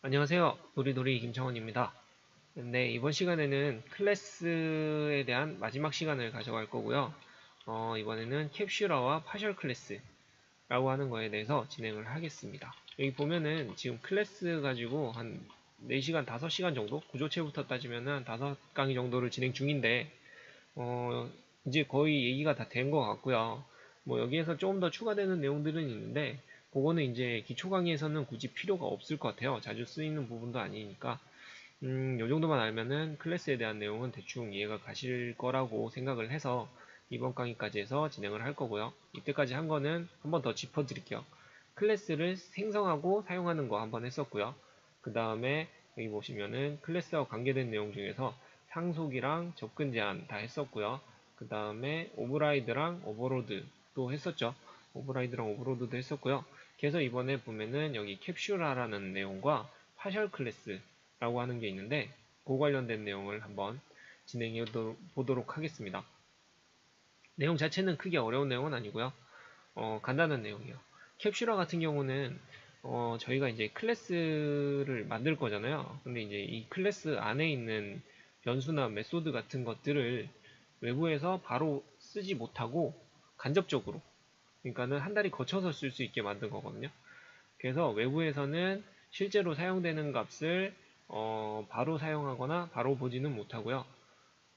안녕하세요. 놀이놀이 김창원입니다. 네, 이번 시간에는 클래스에 대한 마지막 시간을 가져갈 거고요. 이번에는 캡슐화와 파셜 클래스라고 하는 거에 대해서 진행을 하겠습니다. 여기 보면은 지금 클래스 가지고 한 4시간, 5시간 정도? 구조체부터 따지면 한 5강의 정도를 진행 중인데, 어, 이제 거의 얘기가 다 된 것 같고요. 뭐 여기에서 조금 더 추가되는 내용들은 있는데, 그거는 이제 기초 강의에서는 굳이 필요가 없을 것 같아요. 자주 쓰이는 부분도 아니니까. 요 정도만 알면은 클래스에 대한 내용은 대충 이해가 가실 거라고 생각을 해서 이번 강의까지 해서 진행을 할 거고요. 이때까지 한 거는 한번 더 짚어드릴게요. 클래스를 생성하고 사용하는 거 한번 했었고요. 그 다음에 여기 보시면은 클래스와 관계된 내용 중에서 상속이랑 접근 제한 다 했었고요. 그 다음에 오버라이드랑 오버로드도 했었죠. 오버라이드랑 오버로드도 했었고요. 그래서 이번에 보면은 여기 캡슐화라는 내용과 파셜 클래스라고 하는 게 있는데 그 관련된 내용을 한번 진행해 보도록 하겠습니다. 내용 자체는 크게 어려운 내용은 아니고요. 간단한 내용이에요. 캡슐화 같은 경우는 저희가 이제 클래스를 만들 거잖아요. 근데 이제 이 클래스 안에 있는 변수나 메소드 같은 것들을 외부에서 바로 쓰지 못하고 간접적으로, 그러니까는 한 달이 거쳐서 쓸 수 있게 만든 거거든요. 그래서 외부에서는 실제로 사용되는 값을 바로 사용하거나 바로 보지는 못하고요.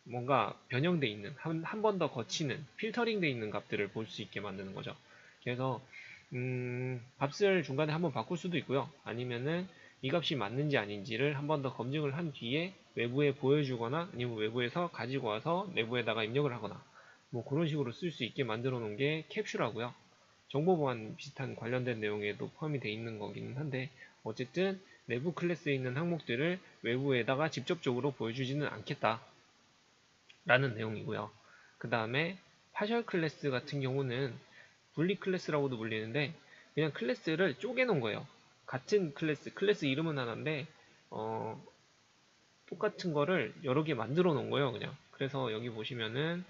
뭔가 변형돼 있는, 한 번 더 거치는, 필터링 돼 있는 값들을 볼 수 있게 만드는 거죠. 그래서 값을 중간에 한번 바꿀 수도 있고요. 아니면은 이 값이 맞는지 아닌지를 한 번 더 검증을 한 뒤에 외부에 보여주거나 아니면 외부에서 가지고 와서 내부에다가 입력을 하거나 뭐 그런 식으로 쓸 수 있게 만들어 놓은 게 캡슐하고요. 정보 보안 비슷한 관련된 내용에도 포함이 되어 있는 거기는 한데 어쨌든 내부 클래스에 있는 항목들을 외부에다가 직접적으로 보여주지는 않겠다 라는 내용이고요. 그 다음에 파셜 클래스 같은 경우는 분리 클래스라고도 불리는데 그냥 클래스를 쪼개 놓은 거예요. 같은 클래스 이름은 하나인데 어, 똑같은 거를 여러 개 만들어 놓은 거예요. 그냥. 그래서 여기 보시면은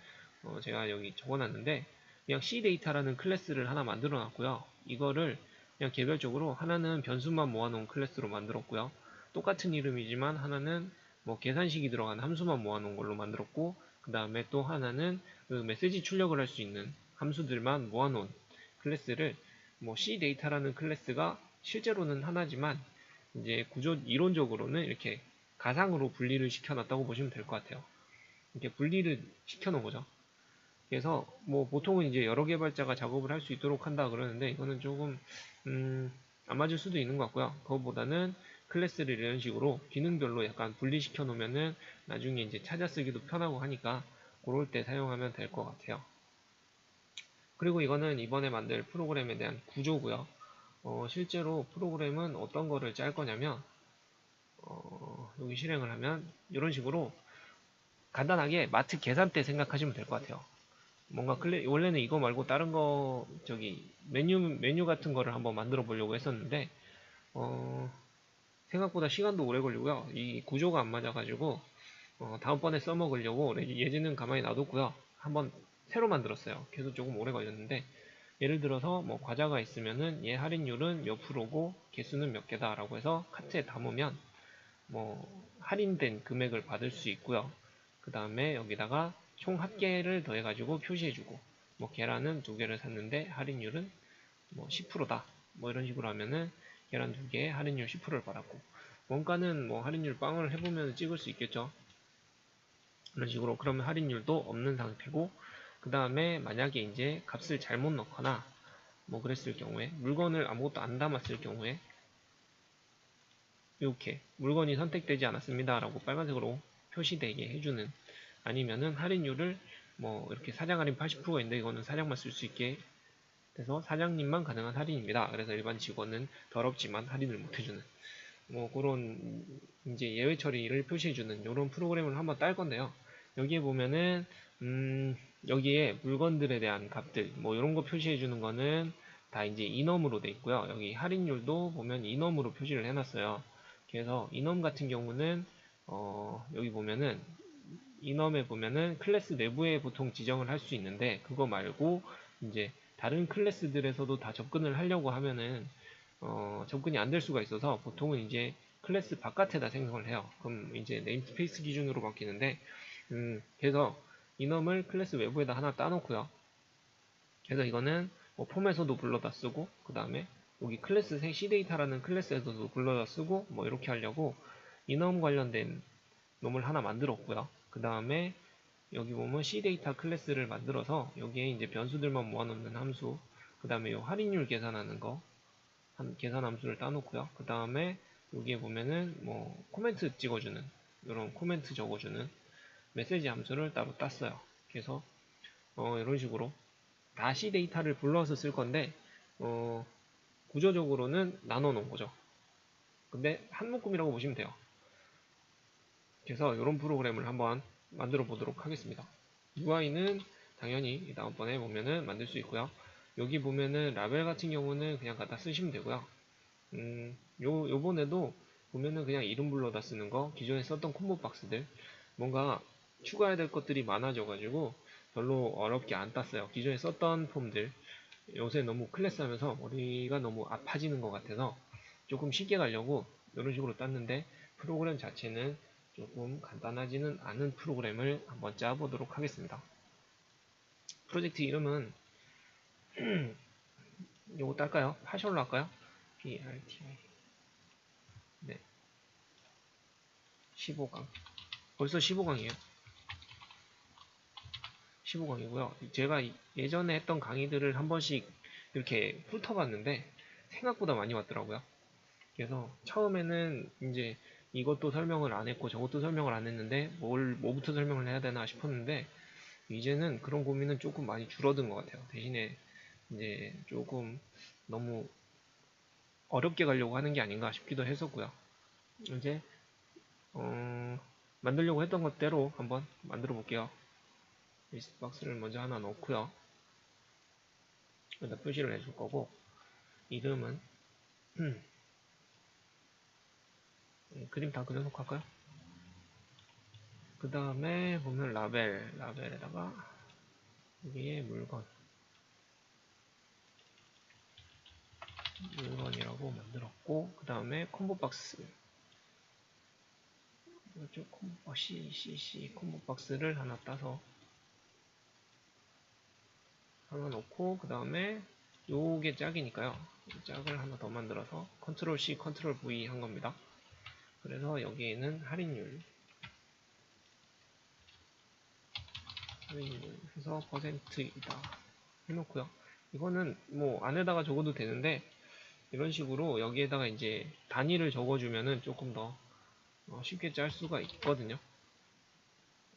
제가 여기 적어놨는데 그냥 C 데이터라는 클래스를 하나 만들어 놨고요. 이거를 그냥 개별적으로 하나는 변수만 모아놓은 클래스로 만들었고요. 똑같은 이름이지만 하나는 뭐 계산식이 들어간 함수만 모아놓은 걸로 만들었고 그 다음에 또 하나는 그 메시지 출력을 할 수 있는 함수들만 모아놓은 클래스를 뭐 C 데이터라는 클래스가 실제로는 하나지만 이제 구조 이론적으로는 이렇게 가상으로 분리를 시켜놨다고 보시면 될 것 같아요. 이렇게 분리를 시켜놓은 거죠. 그래서 뭐 보통은 이제 여러 개발자가 작업을 할 수 있도록 한다 그러는데 이거는 조금 안 맞을 수도 있는 것 같고요. 그것보다는 클래스를 이런 식으로 기능별로 약간 분리시켜 놓으면은 나중에 이제 찾아 쓰기도 편하고 하니까 그럴 때 사용하면 될 것 같아요. 그리고 이거는 이번에 만들 프로그램에 대한 구조고요. 실제로 프로그램은 어떤 거를 짤 거냐면 여기 실행을 하면 이런 식으로 간단하게 마트 계산대 생각하시면 될 것 같아요. 뭔가 원래는 이거 말고 다른 거 저기 메뉴 같은 거를 한번 만들어 보려고 했었는데 어, 생각보다 시간도 오래 걸리고요. 이 구조가 안 맞아가지고 다음번에 써먹으려고 예제는 가만히 놔뒀고요. 한번 새로 만들었어요. 그래서 조금 오래 걸렸는데 예를 들어서 뭐 과자가 있으면은 얘 할인율은 몇 프로고 개수는 몇 개다라고 해서 카트에 담으면 뭐 할인된 금액을 받을 수 있고요. 그 다음에 여기다가 총 합계를 더해가지고 표시해주고 뭐 계란은 2개를 샀는데 할인율은 뭐 10%다 뭐 이런 식으로 하면은 계란 2개에 할인율 10%를 받았고 원가는 뭐 할인율 빵을 해보면 찍을 수 있겠죠. 그런 식으로 그러면 할인율도 없는 상태고 그 다음에 만약에 이제 값을 잘못 넣거나 뭐 그랬을 경우에 물건을 아무것도 안 담았을 경우에 이렇게 물건이 선택되지 않았습니다 라고 빨간색으로 표시되게 해주는, 아니면은 할인율을 뭐 이렇게 사장 할인 80%가 있는데 이거는 사장만 쓸 수 있게 돼서 사장님만 가능한 할인입니다. 그래서 일반 직원은 더럽지만 할인을 못 해주는 뭐 그런 이제 예외 처리를 표시해주는 이런 프로그램을 한번 딸 건데요. 여기에 보면은 여기에 물건들에 대한 값들 뭐 이런 거 표시해주는 거는 다 이제 인엄으로 돼 있고요. 여기 할인율도 보면 인엄으로 표시를 해놨어요. 그래서 인엄 같은 경우는 여기 보면은 인엄에 보면은 클래스 내부에 보통 지정을 할 수 있는데 그거 말고 이제 다른 클래스들에서도 다 접근을 하려고 하면은 접근이 안 될 수가 있어서 보통은 이제 클래스 바깥에다 생성을 해요. 그럼 이제 네임스페이스 기준으로 바뀌는데, 그래서 이놈을 클래스 외부에다 하나 따놓고요. 그래서 이거는 뭐 폼에서도 불러다 쓰고, 그 다음에 여기 클래스 cData라는 클래스에서도 불러다 쓰고, 뭐 이렇게 하려고 이놈 관련된 놈을 하나 만들었고요. 그 다음에 여기 보면 cData 클래스를 만들어서 여기에 이제 변수들만 모아놓는 함수, 그 다음에 이 할인율 계산하는 거, 계산 함수를 따놓고요. 그 다음에 여기에 보면은 뭐 코멘트 찍어주는, 이런 코멘트 적어주는 메시지 함수를 따로 땄어요. 그래서 이런 식으로 다시 데이터를 불러서 쓸 건데 구조적으로는 나눠 놓은 거죠. 근데 한 묶음이라고 보시면 돼요. 그래서 이런 프로그램을 한번 만들어 보도록 하겠습니다. UI는 당연히 다음번에 보면은 만들 수 있고요. 여기 보면은 라벨 같은 경우는 그냥 갖다 쓰시면 되고요. 요번에도 보면은 그냥 이름 불러다 쓰는 거, 기존에 썼던 콤보 박스들, 뭔가 추가해야 될 것들이 많아져가지고 별로 어렵게 안 땄어요. 기존에 썼던 폼들, 요새 너무 클래스 하면서 머리가 너무 아파지는 것 같아서 조금 쉽게 가려고 이런 식으로 땄는데, 프로그램 자체는 조금 간단하지는 않은 프로그램을 한번 짜보도록 하겠습니다. 프로젝트 이름은 요거 딸까요? 파셜로 할까요? PRTI. 네. 15강. 벌써 15강이에요. 15강이고요. 제가 예전에 했던 강의들을 한 번씩 이렇게 훑어봤는데 생각보다 많이 왔더라고요. 그래서 처음에는 이제 이것도 설명을 안 했고 저것도 설명을 안 했는데 뭐부터 설명을 해야 되나 싶었는데, 이제는 그런 고민은 조금 많이 줄어든 것 같아요. 대신에 이제 조금 너무 어렵게 가려고 하는 게 아닌가 싶기도 했었고요. 이제 만들려고 했던 것대로 한번 만들어 볼게요. 리스트 박스를 먼저 하나 넣고요. 여기다 표시를 해줄 거고, 이름은 그림 다 그려놓고 할까요? 그 다음에 보면 라벨에다가 여기에 물건이라고 만들었고, 그 다음에 콤보 박스, 이쪽 CCC 콤보 박스를 하나 따서 하나 넣고, 그 다음에 요게 짝이니까요. 짝을 하나 더 만들어서 컨트롤 C 컨트롤 V 한 겁니다. 그래서 여기에는 할인율 해서 %이다 해놓고요. 이거는 뭐 안에다가 적어도 되는데, 이런 식으로 여기에다가 이제 단위를 적어주면은 조금 더 쉽게 짤 수가 있거든요.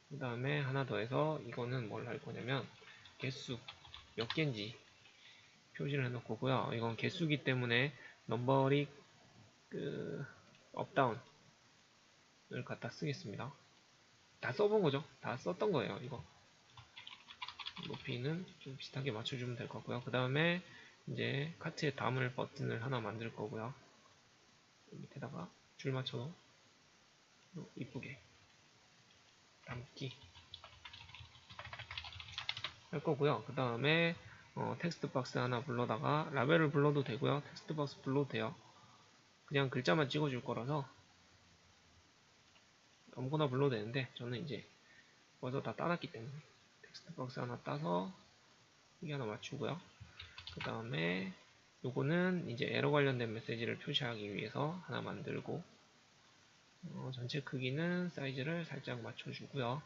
그 다음에 하나 더 해서 이거는 뭘 할 거냐면 개수 몇 개인지 표시를 해놓을 거고요. 이건 개수기 때문에 넘버링 업다운을 갖다 쓰겠습니다. 다 써본 거죠. 다 썼던 거예요. 이거 높이는 좀 비슷하게 맞춰주면 될 거고요. 그 다음에 이제 카트에 담을 버튼을 하나 만들 거고요. 밑에다가 줄 맞춰서 이쁘게 담기 할 거고요. 그 다음에 텍스트 박스 하나 불러다가 라벨을 불러도 되고요. 텍스트 박스 불러도 돼요. 그냥 글자만 찍어줄 거라서 아무거나 불러도 되는데, 저는 이제 벌써 다 따놨기 때문에 텍스트 박스 하나 따서 여기 하나 맞추고요. 그 다음에 요거는 이제 에러 관련된 메시지를 표시하기 위해서 하나 만들고, 전체 크기는 사이즈를 살짝 맞춰주고요.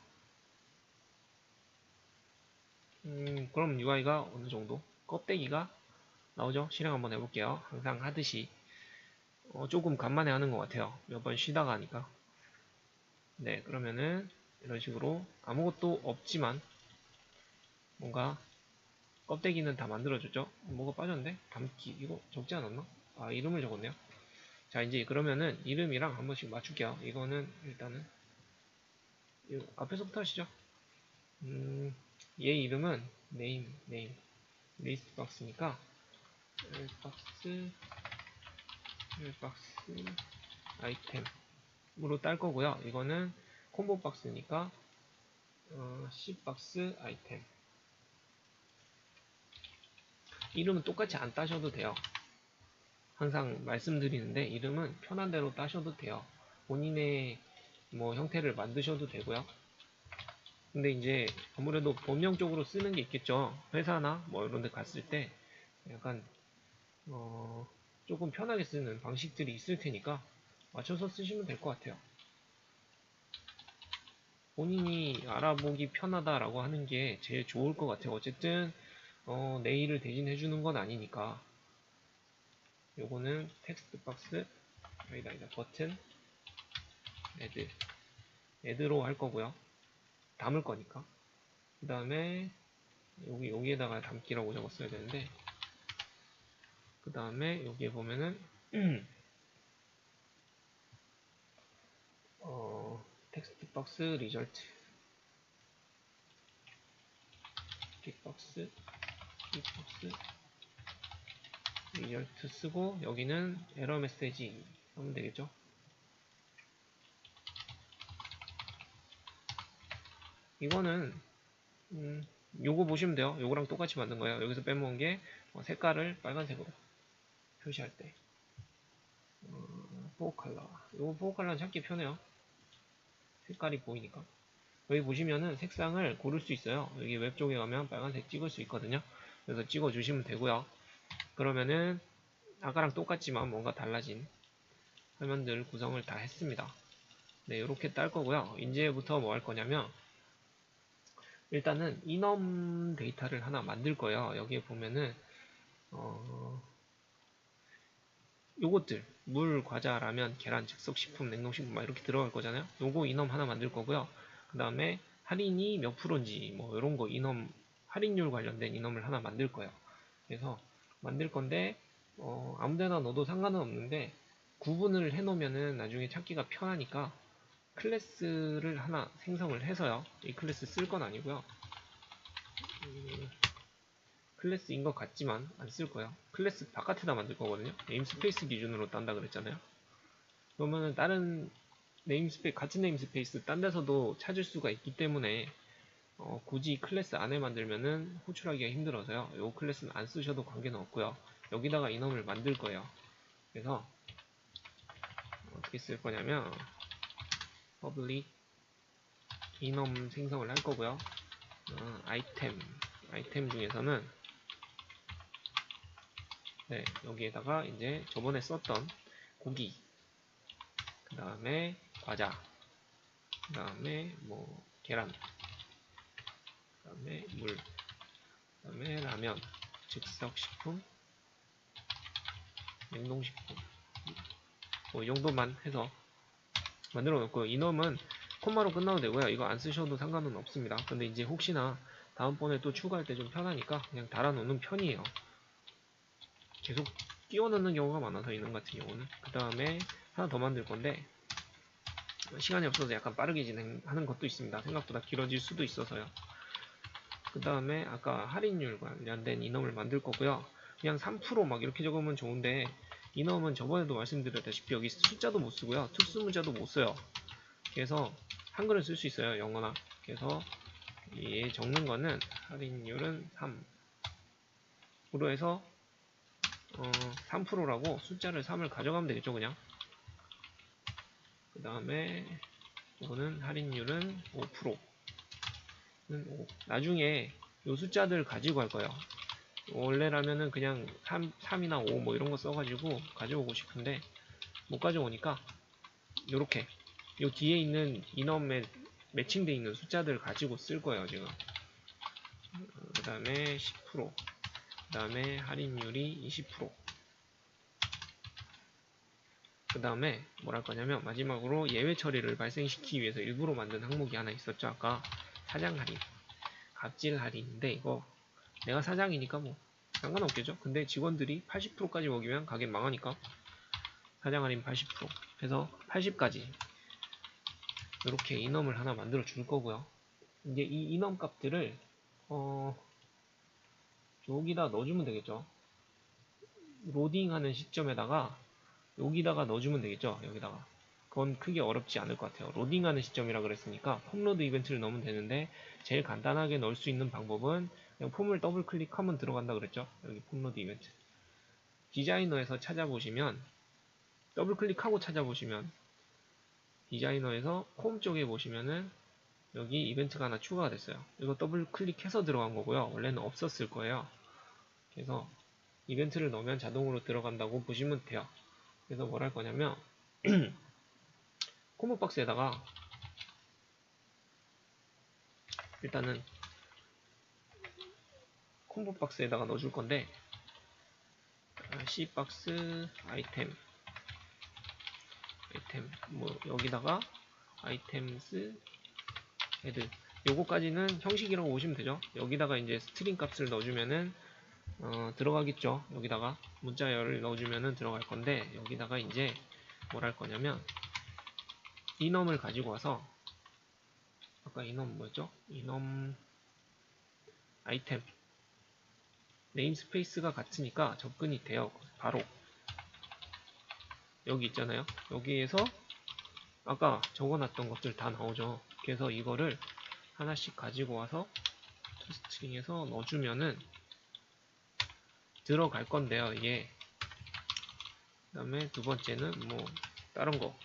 그럼 UI가 어느 정도 껍데기가 나오죠? 실행 한번 해볼게요. 항상 하듯이 조금 간만에 하는 것 같아요. 몇 번 쉬다가 하니까. 네, 그러면은 이런 식으로 아무것도 없지만 뭔가 껍데기는 다 만들어줬죠? 뭐가 빠졌는데? 담기 이거 적지 않았나? 아, 이름을 적었네요. 자, 이제 그러면은 이름이랑 한 번씩 맞출게요. 이거는 일단은 앞에서부터 하시죠. 얘 이름은 네임 리스트 박스니까 박스 아이템으로 딸 거고요. 이거는 콤보 박스니까 C 박스 아이템. 이름은 똑같이 안 따셔도 돼요. 항상 말씀드리는데 이름은 편한 대로 따셔도 돼요. 본인의 뭐 형태를 만드셔도 되고요. 근데 이제 아무래도 법령적으로 쓰는 게 있겠죠. 회사나 뭐 이런 데 갔을 때 약간 조금 편하게 쓰는 방식들이 있을 테니까 맞춰서 쓰시면 될 것 같아요. 본인이 알아보기 편하다라고 하는 게 제일 좋을 것 같아요. 어쨌든 내 일을 대신해 주는 건 아니니까. 요거는 텍스트 박스 아니다 버튼 애드로 할 거고요. 담을 거니까. 그 다음에 여기에다가 담기라고 적었어야 되는데, 그 다음에 여기에 보면은 텍스트 박스 리절트 킥박스 리절트 쓰고 여기는 에러 메시지 하면 되겠죠. 이거는 요거 보시면 돼요. 요거랑 똑같이 만든 거예요. 여기서 빼먹은 게 색깔을 빨간색으로 표시할 때 포어 컬러. 요거 포어 컬러는 찾기 편해요. 색깔이 보이니까. 여기 보시면은 색상을 고를 수 있어요. 여기 웹 쪽에 가면 빨간색 찍을 수 있거든요. 그래서 찍어 주시면 되고요. 그러면은 아까랑 똑같지만 뭔가 달라진 화면들 구성을 다 했습니다. 네, 이렇게 딸 거고요. 이제부터 뭐 할 거냐면 일단은 인엄 데이터를 하나 만들 거예요. 여기에 보면은 요것들 물, 과자, 라면, 계란, 즉석식품, 냉동식품 막 이렇게 들어갈 거잖아요. 요거 인엄 하나 만들 거고요. 그 다음에 할인이 몇 프로인지 뭐 이런 거 인엄 할인율 관련된 인엄을 하나 만들 거예요. 그래서 만들 건데 아무데나 넣어도 상관은 없는데 구분을 해 놓으면은 나중에 찾기가 편하니까 클래스를 하나 생성을 해서요. 이 클래스 쓸 건 아니고요. 클래스인 것 같지만 안 쓸 거예요. 클래스 바깥에다 만들 거거든요. 네임스페이스 기준으로 딴다 그랬잖아요. 그러면은 다른 네임스페이스, 같은 네임스페이스 딴 데서도 찾을 수가 있기 때문에 굳이 클래스 안에 만들면은 호출하기가 힘들어서요. 이 클래스는 안 쓰셔도 관계는 없고요. 여기다가 인엄을 만들 거예요. 그래서 어떻게 쓸 거냐면 public 인엄 생성을 할 거고요. 아이템 중에서는 네, 여기에다가 이제 저번에 썼던 고기, 그 다음에 과자, 그 다음에 뭐 계란, 그 다음에 물, 그 다음에 라면, 즉석식품, 냉동식품 뭐 이 정도만 해서 만들어 놓고요. 인엄은 콤마로 끝나도 되고요. 이거 안 쓰셔도 상관은 없습니다. 근데 이제 혹시나 다음번에 또 추가할 때 좀 편하니까 그냥 달아 놓는 편이에요. 계속 끼워 넣는 경우가 많아서 인엄 같은 경우는. 그 다음에 하나 더 만들 건데 시간이 없어서 약간 빠르게 진행하는 것도 있습니다. 생각보다 길어질 수도 있어서요. 그 다음에 아까 할인율 관련된 인엄을 만들 거고요. 그냥 3%막 이렇게 적으면 좋은데 인엄은 저번에도 말씀드렸다시피 여기 숫자도 못 쓰고요. 특수문자도 못 써요. 그래서 한글을 쓸 수 있어요. 영어나. 그래서 이 적는 거는 할인율은 3으로 해서 3%라고 숫자를 3을 가져가면 되겠죠. 그냥. 그 다음에 이거는 할인율은 5%. 나중에 이 숫자들 가지고 할 거예요. 원래라면은 그냥 3이나 5 뭐 이런 거 써가지고 가져오고 싶은데 못 가져오니까 요렇게 요 뒤에 있는 인엄에 매칭되어 있는 숫자들 가지고 쓸 거예요 지금. 그 다음에 10%, 그 다음에 할인율이 20%. 그 다음에 뭘 할 거냐면 마지막으로 예외 처리를 발생시키기 위해서 일부러 만든 항목이 하나 있었죠. 아까 사장 할인, 갑질 할인인데 이거 내가 사장이니까 뭐 상관없겠죠. 근데 직원들이 80%까지 먹이면 가게 망하니까 사장 할인 80% 해서 80까지 이렇게 인엄을 하나 만들어 줄 거고요. 이제 이 인엄 값들을 여기다 넣어주면 되겠죠. 로딩하는 시점에다가 여기다가 넣어주면 되겠죠. 여기다가. 그건 크게 어렵지 않을 것 같아요. 로딩하는 시점이라 그랬으니까 폼로드 이벤트를 넣으면 되는데 제일 간단하게 넣을 수 있는 방법은 그냥 폼을 더블 클릭하면 들어간다 그랬죠. 여기 폼로드 이벤트. 디자이너에서 찾아보시면, 더블 클릭하고 찾아보시면, 디자이너에서 홈 쪽에 보시면은 여기 이벤트가 하나 추가가 됐어요. 이거 더블 클릭해서 들어간 거고요. 원래는 없었을 거예요. 그래서 이벤트를 넣으면 자동으로 들어간다고 보시면 돼요. 그래서 뭘 할 거냐면 콤보 박스에다가 일단은 콤보 박스에다가 넣어줄 건데 C박스 아이템 뭐 여기다가 아이템스 헤드 요거까지는 형식이라고 보시면 되죠. 여기다가 이제 스트링 값을 넣어주면은 들어가겠죠. 여기다가 문자열을 넣어주면은 들어갈 건데 여기다가 이제 뭘 할 거냐면 이넘을 가지고 와서 아까 이넘 뭐였죠? 이넘 아이템 네임스페이스가 같으니까 접근이 돼요. 바로 여기 있잖아요. 여기에서 아까 적어놨던 것들 다 나오죠. 그래서 이거를 하나씩 가지고 와서 스트링에서 넣어주면은 들어갈 건데요. 이게 그 다음에 두 번째는 뭐 다른 거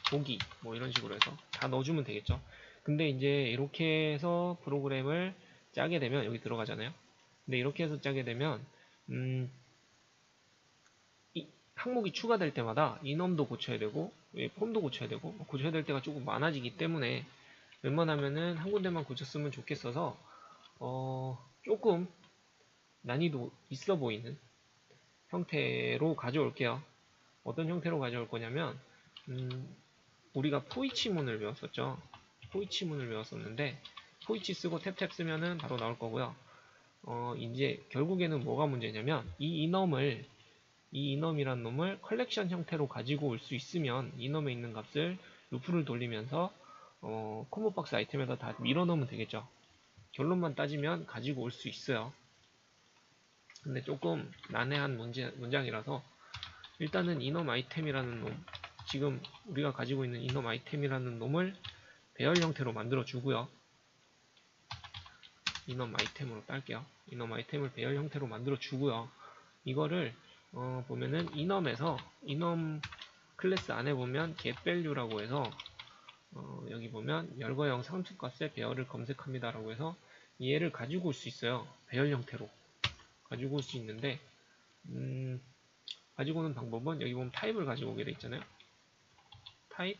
보기 뭐 이런 식으로 해서 다 넣어주면 되겠죠. 근데 이제 이렇게 해서 프로그램을 짜게 되면 여기 들어가잖아요. 근데 이렇게 해서 짜게 되면 이 항목이 추가될 때마다 인엄도 고쳐야 되고 폼도 고쳐야 되고 고쳐야 될 때가 조금 많아지기 때문에 웬만하면은 한 군데만 고쳤으면 좋겠어서 조금 난이도 있어 보이는 형태로 가져올게요. 어떤 형태로 가져올 거냐면 우리가 포이치문을 배웠었죠. 포이치문을 배웠었는데 포이치 쓰고 탭탭 쓰면은 바로 나올 거고요. 이제 결국에는 뭐가 문제냐면 이 이넘이란 놈을 컬렉션 형태로 가지고 올 수 있으면 이넘에 있는 값을 루프를 돌리면서 콤보 박스 아이템에다 다 밀어 넣으면 되겠죠. 결론만 따지면 가지고 올 수 있어요. 근데 조금 난해한 문장이라서 일단은 이넘 아이템이라는 놈, 지금 우리가 가지고 있는 이넘 아이템이라는 놈을 배열 형태로 만들어 주고요. 이넘 아이템으로 딸게요. 이넘 아이템을 배열 형태로 만들어 주고요. 이거를 보면은 이넘에서 이넘 클래스 안에 보면 getValue라고 해서 여기 보면 열거형 상수값의 배열을 검색합니다 라고 해서 얘를 가지고 올 수 있어요. 배열 형태로 가지고 올 수 있는데 가지고 오는 방법은 여기 보면 타입을 가지고 오게 돼 있잖아요. 타입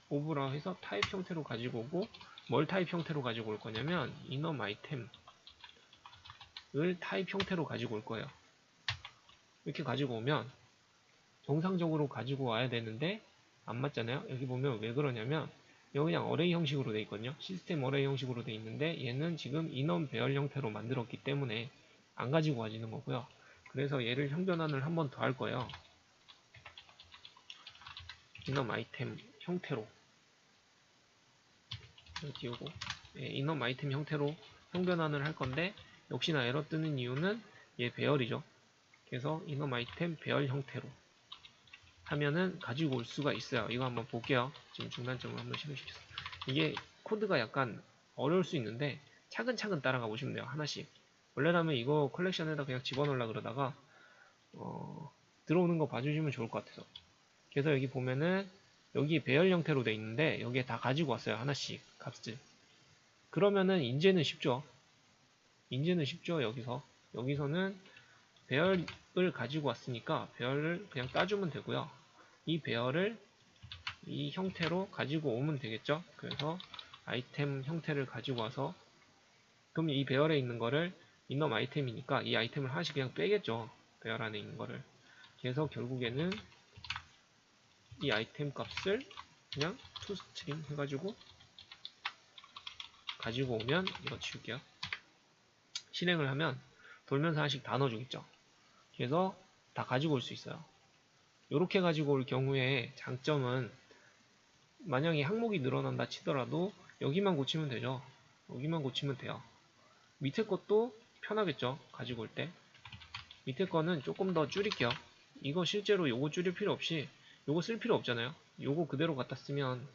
오브라고 해서 타입 형태로 가지고 오고 뭘 타입 형태로 가지고 올 거냐면 이넘 아이템을 타입 형태로 가지고 올 거예요. 이렇게 가지고 오면 정상적으로 가지고 와야 되는데 안 맞잖아요. 여기 보면 왜 그러냐면 여기 그냥 어레이 형식으로 돼 있거든요. 시스템 어레이 형식으로 돼 있는데 얘는 지금 인원 배열 형태로 만들었기 때문에 안 가지고 와지는 거고요. 그래서 얘를 형변환을 한 번 더 할 거예요. 인원 아이템 형태로 띄우고 인원 아이템 형태로 형변환을 할 건데 역시나 에러 뜨는 이유는 얘 배열이죠. 그래서 인원 아이템 배열 형태로 하면은 가지고 올 수가 있어요. 이거 한번 볼게요. 지금 중단점을 한번 실어주겠습니다. 이게 코드가 약간 어려울 수 있는데 차근차근 따라가 보시면 돼요. 하나씩. 원래라면 이거 컬렉션에다 그냥 집어넣으려 그러다가 들어오는 거 봐주시면 좋을 것 같아서. 그래서 여기 보면은 여기 배열 형태로 돼 있는데 여기에 다 가지고 왔어요. 하나씩 값을. 그러면은 인제는 쉽죠. 인제는 쉽죠. 여기서는 배열을 가지고 왔으니까 배열을 그냥 따주면 되고요. 이 배열을 이 형태로 가지고 오면 되겠죠. 그래서 아이템 형태를 가지고 와서 그럼 이 배열에 있는 거를 인넘 아이템이니까 이 아이템을 하나씩 그냥 빼겠죠. 배열 안에 있는 거를. 그래서 결국에는 이 아이템 값을 그냥 toString 해가지고 가지고 오면 이거 지울게요. 실행을 하면 돌면서 하나씩 다 넣어주겠죠. 그래서 다 가지고 올 수 있어요. 이렇게 가지고 올 경우에 장점은 만약에 항목이 늘어난다 치더라도 여기만 고치면 되죠. 여기만 고치면 돼요. 밑에 것도 편하겠죠. 가지고 올 때. 밑에 거는 조금 더 줄일게요. 이거 실제로 요거 줄일 필요 없이 요거 쓸 필요 없잖아요. 요거 그대로 갖다 쓰면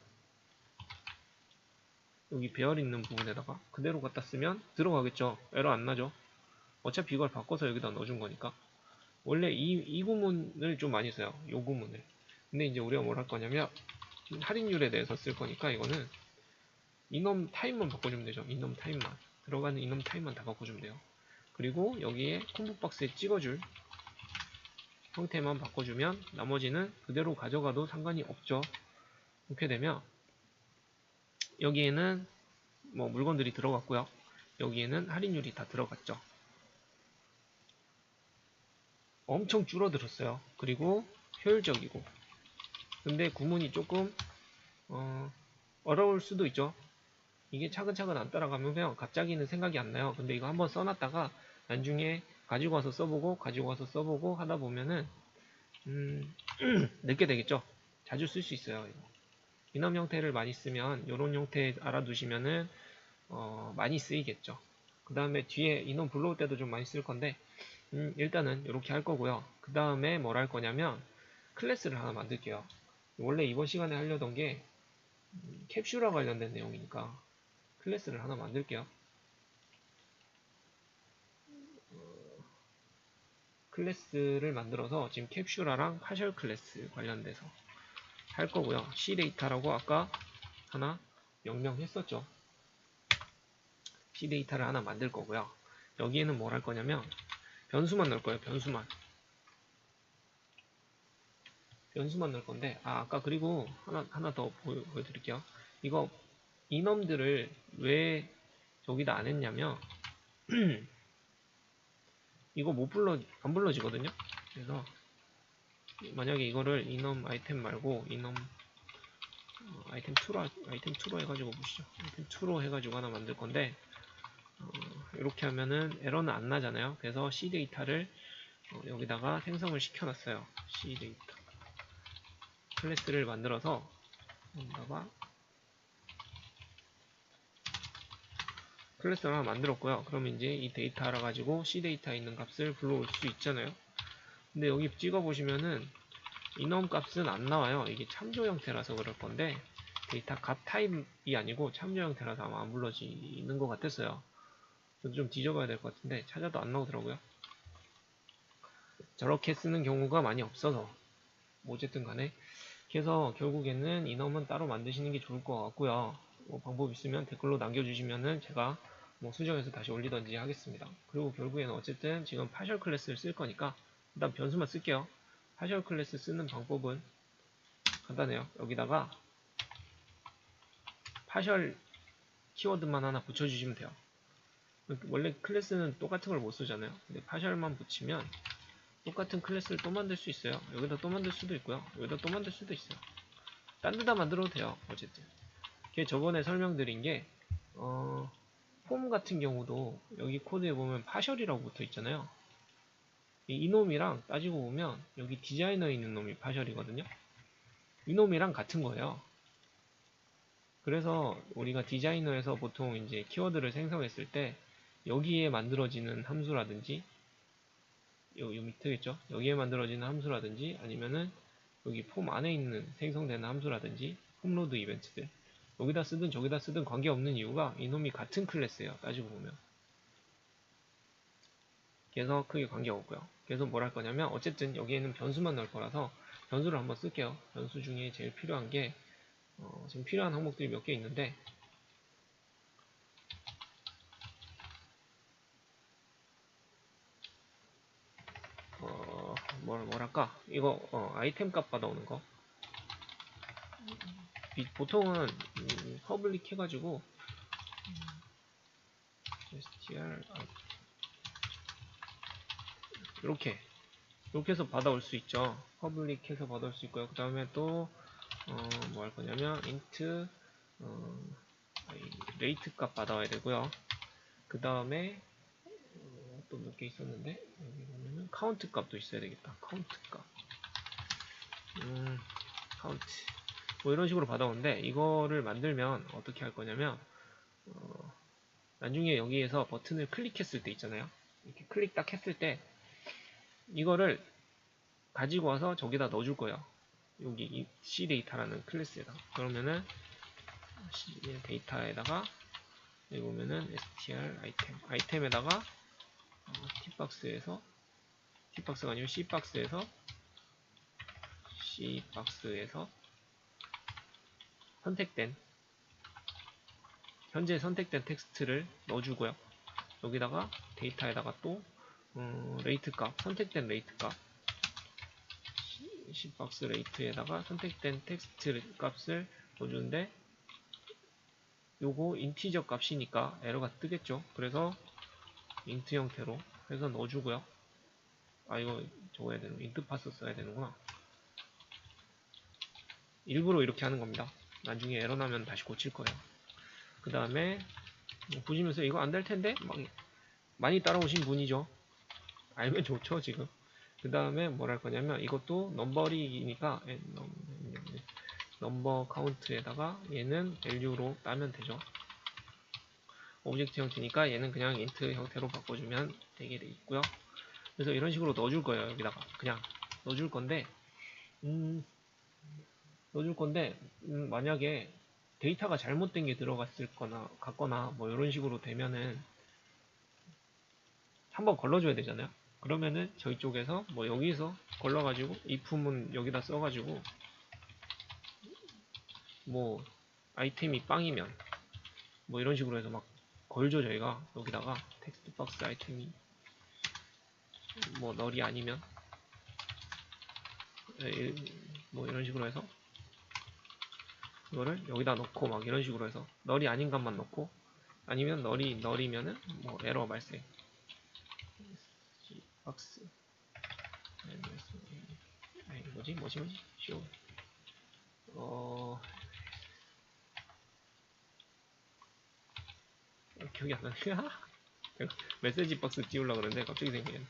여기 배열 있는 부분에다가 그대로 갖다 쓰면 들어가겠죠. 에러 안 나죠. 어차피 이걸 바꿔서 여기다 넣어준 거니까. 원래 이 구문을 좀 많이 써요. 요 구문을. 근데 이제 우리가 뭘 할 거냐면 할인율에 대해서 쓸 거니까 이거는 이놈 타입만 바꿔주면 되죠. 이놈 타입만. 들어가는 이놈 타입만 다 바꿔주면 돼요. 그리고 여기에 콤보 박스에 찍어줄 형태만 바꿔주면 나머지는 그대로 가져가도 상관이 없죠. 이렇게 되면 여기에는 뭐 물건들이 들어갔고요. 여기에는 할인율이 다 들어갔죠. 엄청 줄어들었어요. 그리고 효율적이고. 근데 구문이 조금 어려울 수도 있죠. 이게 차근차근 안 따라가면 갑자기는 생각이 안 나요. 근데 이거 한번 써놨다가 나중에 가지고 와서 써보고 가지고 와서 써보고 하다 보면은 늦게 되겠죠. 자주 쓸 수 있어요. 이놈 형태를 많이 쓰면 이런 형태 알아두시면은 많이 쓰이겠죠. 그 다음에 뒤에 인원 불러올 때도 좀 많이 쓸 건데 일단은 이렇게 할 거고요. 그 다음에 뭘 할 거냐면 클래스를 하나 만들게요. 원래 이번 시간에 하려던 게 캡슐화 관련된 내용이니까 클래스를 하나 만들게요. 클래스를 만들어서 지금 캡슐화랑 파셜 클래스 관련돼서 할 거고요. C 데이터라고 아까 하나 명명했었죠. C 데이터를 하나 만들 거고요. 여기에는 뭘 할 거냐면 변수만 넣을 거예요. 변수만 넣을 건데 아까 그리고 하나 더 보여드릴게요. 이거 이놈들을 왜 저기다 안 했냐면 이거 안 불러지거든요. 그래서 만약에 이거를 이놈 아이템 말고 이놈 아이템 2로 해가지고 보시죠. 아이템 2로 해가지고 하나 만들 건데 이렇게 하면은 에러는 안 나잖아요. 그래서 C 데이터를 여기다가 생성을 시켜놨어요. C 데이터 클래스를 만들어서 여기다가 클래스를 하나 만들었고요. 그러면 이제 이 데이터 알아가지고 C 데이터에 있는 값을 불러올 수 있잖아요. 근데 여기 찍어보시면은 이놈 값은 안 나와요. 이게 참조 형태라서 그럴 건데 데이터 값 타입이 아니고 참조 형태라서 아마 안 불러지는 것 같았어요. 저도 좀 뒤져봐야 될 것 같은데 찾아도 안 나오더라고요. 저렇게 쓰는 경우가 많이 없어서 뭐 어쨌든 간에 그래서 결국에는 이놈은 따로 만드시는 게 좋을 것 같고요. 뭐 방법 있으면 댓글로 남겨주시면은 제가 뭐 수정해서 다시 올리던지 하겠습니다. 그리고 결국에는 어쨌든 지금 파셜 클래스를 쓸 거니까 일단 변수만 쓸게요. 파셜 클래스 쓰는 방법은 간단해요. 여기다가 파셜 키워드만 하나 붙여주시면 돼요. 원래 클래스는 똑같은 걸 못 쓰잖아요. 근데 파셜만 붙이면 똑같은 클래스를 또 만들 수 있어요. 여기다 또 만들 수도 있고요. 여기다 또 만들 수도 있어요. 딴 데다 만들어도 돼요. 어쨌든. 그게 저번에 설명드린 게 폼 같은 경우도 여기 코드에 보면 파셜이라고 붙어 있잖아요. 이놈이랑 따지고 보면 여기 디자이너에 있는 놈이 파셜이거든요. 이놈이랑 같은 거예요. 그래서 우리가 디자이너에서 보통 이제 키워드를 생성했을 때 여기에 만들어지는 함수라든지 요 밑에겠죠. 여기에 만들어지는 함수라든지 아니면은 여기 폼 안에 있는 생성되는 함수라든지 폼로드 이벤트들 여기다 쓰든 저기다 쓰든 관계없는 이유가 이놈이 같은 클래스예요. 따지고 보면. 그래서 크게 관계없고요. 그래서 뭘 할 거냐면 어쨌든 여기에는 변수만 넣을 거라서 변수를 한번 쓸게요. 변수 중에 제일 필요한 게 지금 필요한 항목들이 몇 개 있는데 뭐랄까 이거 아이템 값 받아오는 거 보통은 퍼블릭 해가지고 str 이렇게 해서 받아올 수 있죠. 퍼블릭 해서 받아올 수 있고요. 그 다음에 또 뭐 할 거냐면 int 레이트 값 받아와야 되고요. 그 다음에 또 몇 개 있었는데 여기 보면은 카운트 값도 있어야 되겠다. 카운트 값 카운트 뭐 이런 식으로 받아오는데 이거를 만들면 어떻게 할 거냐면 나중에 여기에서 버튼을 클릭했을 때 있잖아요. 이렇게 클릭 딱 했을 때 이거를 가지고 와서 저기다 넣어줄 거예요. 여기 이 C 데이터라는 클래스에다. 그러면은 C 데이터에다가 여기 보면은 str 아이템에다가 팁박스에서 T박스가 아니고 C박스에서 선택된 현재 선택된 텍스트를 넣어주고요. 여기다가 데이터에다가 또 레이트 값, 선택된 레이트 값, C박스 레이트에다가 선택된 텍스트 값을 넣어주는데 요거 인티저 값이니까 에러가 뜨겠죠. 그래서 인트 형태로 해서 넣어주고요. 아, 이거 적어야 되는, 인트 파스 써야 되는구나. 일부러 이렇게 하는 겁니다. 나중에 에러 나면 다시 고칠 거예요. 그 다음에 보시면서 이거 안 될 텐데 많이 따라오신 분이죠. 알면 좋죠 지금. 그 다음에 뭘 할 거냐면 이것도 넘버링이니까 넘버 카운트에다가 얘는 밸류로 따면 되죠. 오브젝트 형태니까 얘는 그냥 인트 형태로 바꿔주면 되게 돼 있고요. 그래서 이런 식으로 넣어줄 거예요. 여기다가 그냥 넣어줄 건데 만약에 데이터가 잘못된 게 들어갔을 거나 같거나 뭐 이런 식으로 되면은 한번 걸러줘야 되잖아요. 그러면은 저희 쪽에서 뭐 여기서 걸러가지고 if문 여기다 써가지고 뭐 아이템이 빵이면 뭐 이런 식으로 해서 막 걸죠. 저희가 여기다가 텍스트 박스 아이템이 뭐 널이 아니면 뭐 이런 식으로 해서 이거를 여기다 넣고 막 이런 식으로 해서 널이 아닌 것만 넣고 아니면 널이면은 뭐 에러 발생 박스 뭐지 쇼 기억이 안 나네. 메시지 박스 띄우려고 그러는데 갑자기 생기네.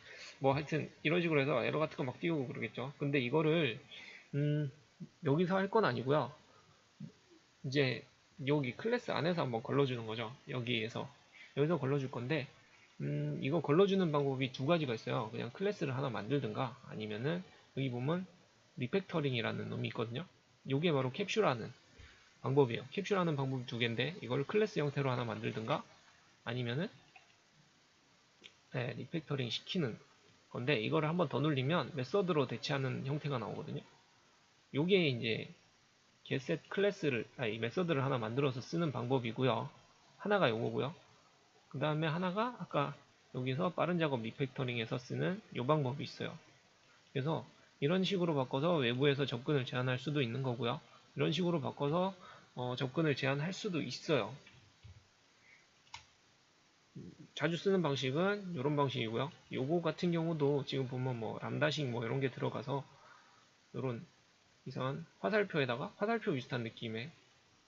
뭐 하여튼 이런 식으로 해서 에러 같은 거 막 띄우고 그러겠죠. 근데 이거를 여기서 할 건 아니고요. 이제 여기 클래스 안에서 한번 걸러주는 거죠. 여기서 걸러줄 건데 이거 걸러주는 방법이 두 가지가 있어요. 그냥 클래스를 하나 만들든가 아니면은 여기 보면 리팩터링이라는 놈이 있거든요. 이게 바로 캡슐하는 방법이에요. 캡슐하는 방법이 두 개인데 이걸 클래스 형태로 하나 만들든가 아니면은 리팩터링 시키는 건데 이거를 한번 더 눌리면 메서드로 대체하는 형태가 나오거든요. 요게 이제 getset 클래스를 메서드를 하나 만들어서 쓰는 방법이고요. 하나가 요거고요. 그 다음에 하나가 아까 여기서 빠른 작업 리팩터링에서 쓰는 요 방법이 있어요. 그래서 이런 식으로 바꿔서 외부에서 접근을 제한할 수도 있는 거고요. 이런 식으로 바꿔서 접근을 제한할 수도 있어요. 자주 쓰는 방식은 이런 방식이고요. 요거 같은 경우도 지금 보면 뭐 람다식 뭐 이런 게 들어가서 이런 이상한 화살표에다가 화살표 비슷한 느낌의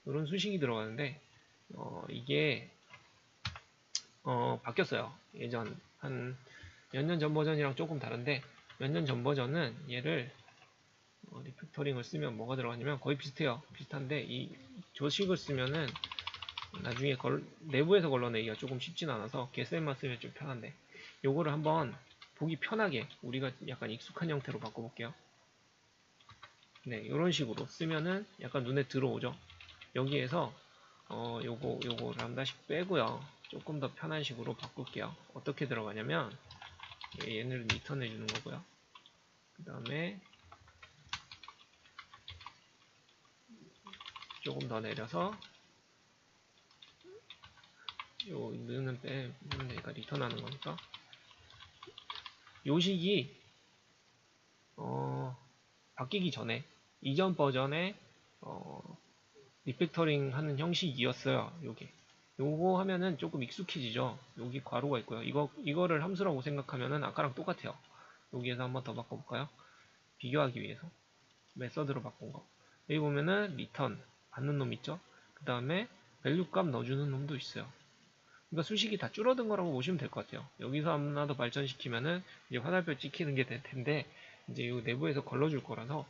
이런 수식이 들어가는데 이게 바뀌었어요. 예전 한 몇 년 전 버전이랑 조금 다른데 몇 년 전 버전은 얘를 리팩터링을 쓰면 뭐가 들어가냐면 거의 비슷해요. 비슷한데 이 조식을 쓰면은 나중에 내부에서 걸러내기가 조금 쉽진 않아서 getset만 쓰면 좀 편한데 요거를 한번 보기 편하게 우리가 약간 익숙한 형태로 바꿔볼게요. 네, 이런 식으로 쓰면은 약간 눈에 들어오죠. 여기에서 요거 람다식 빼고요. 조금 더 편한 식으로 바꿀게요. 어떻게 들어가냐면 얘를 리턴해 주는 거고요. 그 다음에 조금 더 내려서 요 는은 빼면 되니까 리턴하는 거니까 요 식이 바뀌기 전에 이전 버전의 리팩터링 하는 형식이었어요. 요거 하면은 조금 익숙해지죠. 여기 괄호가 있고요. 이거를 함수라고 생각하면은 아까랑 똑같아요. 여기에서 한번 더 바꿔볼까요? 비교하기 위해서 메서드로 바꾼 거. 여기 보면은 리턴 받는 놈 있죠. 그 다음에 밸류 값 넣어주는 놈도 있어요. 그러니까 수식이 다 줄어든 거라고 보시면 될 것 같아요. 여기서 하나 더 발전시키면은 이제 화살표 찍히는 게 될 텐데 이제 이 내부에서 걸러줄 거라서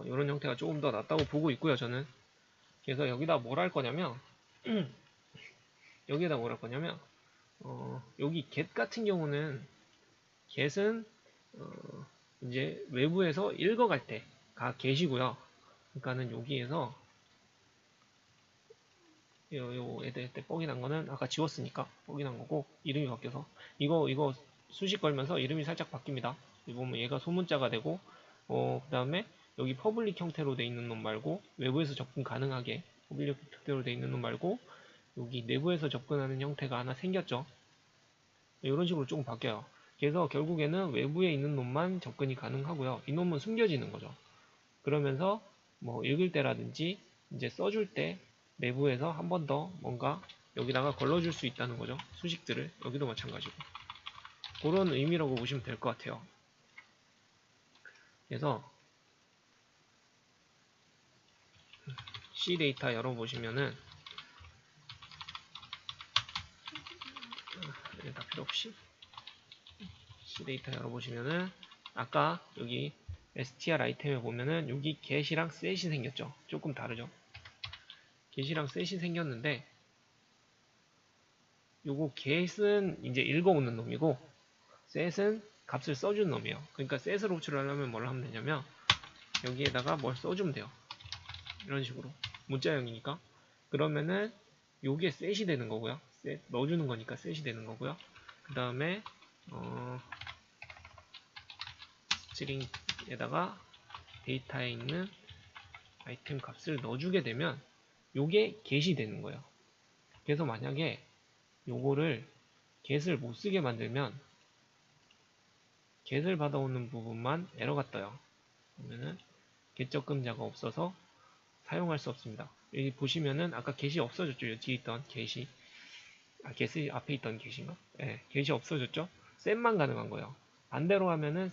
이런 형태가 조금 더 낫다고 보고 있고요. 저는 그래서 여기다 뭘 할 거냐면 여기 get 같은 경우는 get은 이제 외부에서 읽어갈 때가 get이고요. 그러니까는 여기에서 요 애들 때 뻑이 난 거는 아까 지웠으니까 뻑이 난 거고 이름이 바뀌어서 이거 수식 걸면서 이름이 살짝 바뀝니다. 여기 보면 얘가 소문자가 되고 그 다음에 여기 퍼블릭 형태로 돼 있는 놈 말고 외부에서 접근 가능하게 퍼블릭 형태로 돼 있는 놈 말고 여기 내부에서 접근하는 형태가 하나 생겼죠. 이런 식으로 조금 바뀌어요. 그래서 결국에는 외부에 있는 놈만 접근이 가능하고요. 이 놈은 숨겨지는 거죠. 그러면서 뭐 읽을 때라든지 이제 써줄 때 내부에서 한 번 더 뭔가 여기다가 걸러줄 수 있다는 거죠. 수식들을. 여기도 마찬가지고. 그런 의미라고 보시면 될 것 같아요. 그래서 C 데이터 열어보시면은 다 필요 없이 C 데이터 열어보시면은 아까 여기 str 아이템에 보면은 여기 get이랑 set이 생겼죠. 조금 다르죠. get이랑 set이 생겼는데 요거 get은 이제 읽어오는 놈이고 set은 값을 써주는 놈이에요. 그러니까 set을 호출하려면 뭘 하면 되냐면 여기에다가 뭘 써주면 돼요. 이런 식으로 문자형이니까 그러면은 요게 set이 되는 거고요. set 넣어주는 거니까 set이 되는 거고요. 그 다음에 스트링에다가 데이터에 있는 아이템 값을 넣어주게 되면 요게 get이 되는 거예요. 그래서 만약에 요거를 get을 못 쓰게 만들면 get을 받아오는 부분만 에러가 떠요. 그러면은 get 적금자가 없어서 사용할 수 없습니다. 여기 보시면은 아까 get이 없어졌죠. 여기 뒤에 있던 get이 get이 앞에 있던 get인가? 네, get이 없어졌죠. set만 가능한 거예요. 반대로 하면은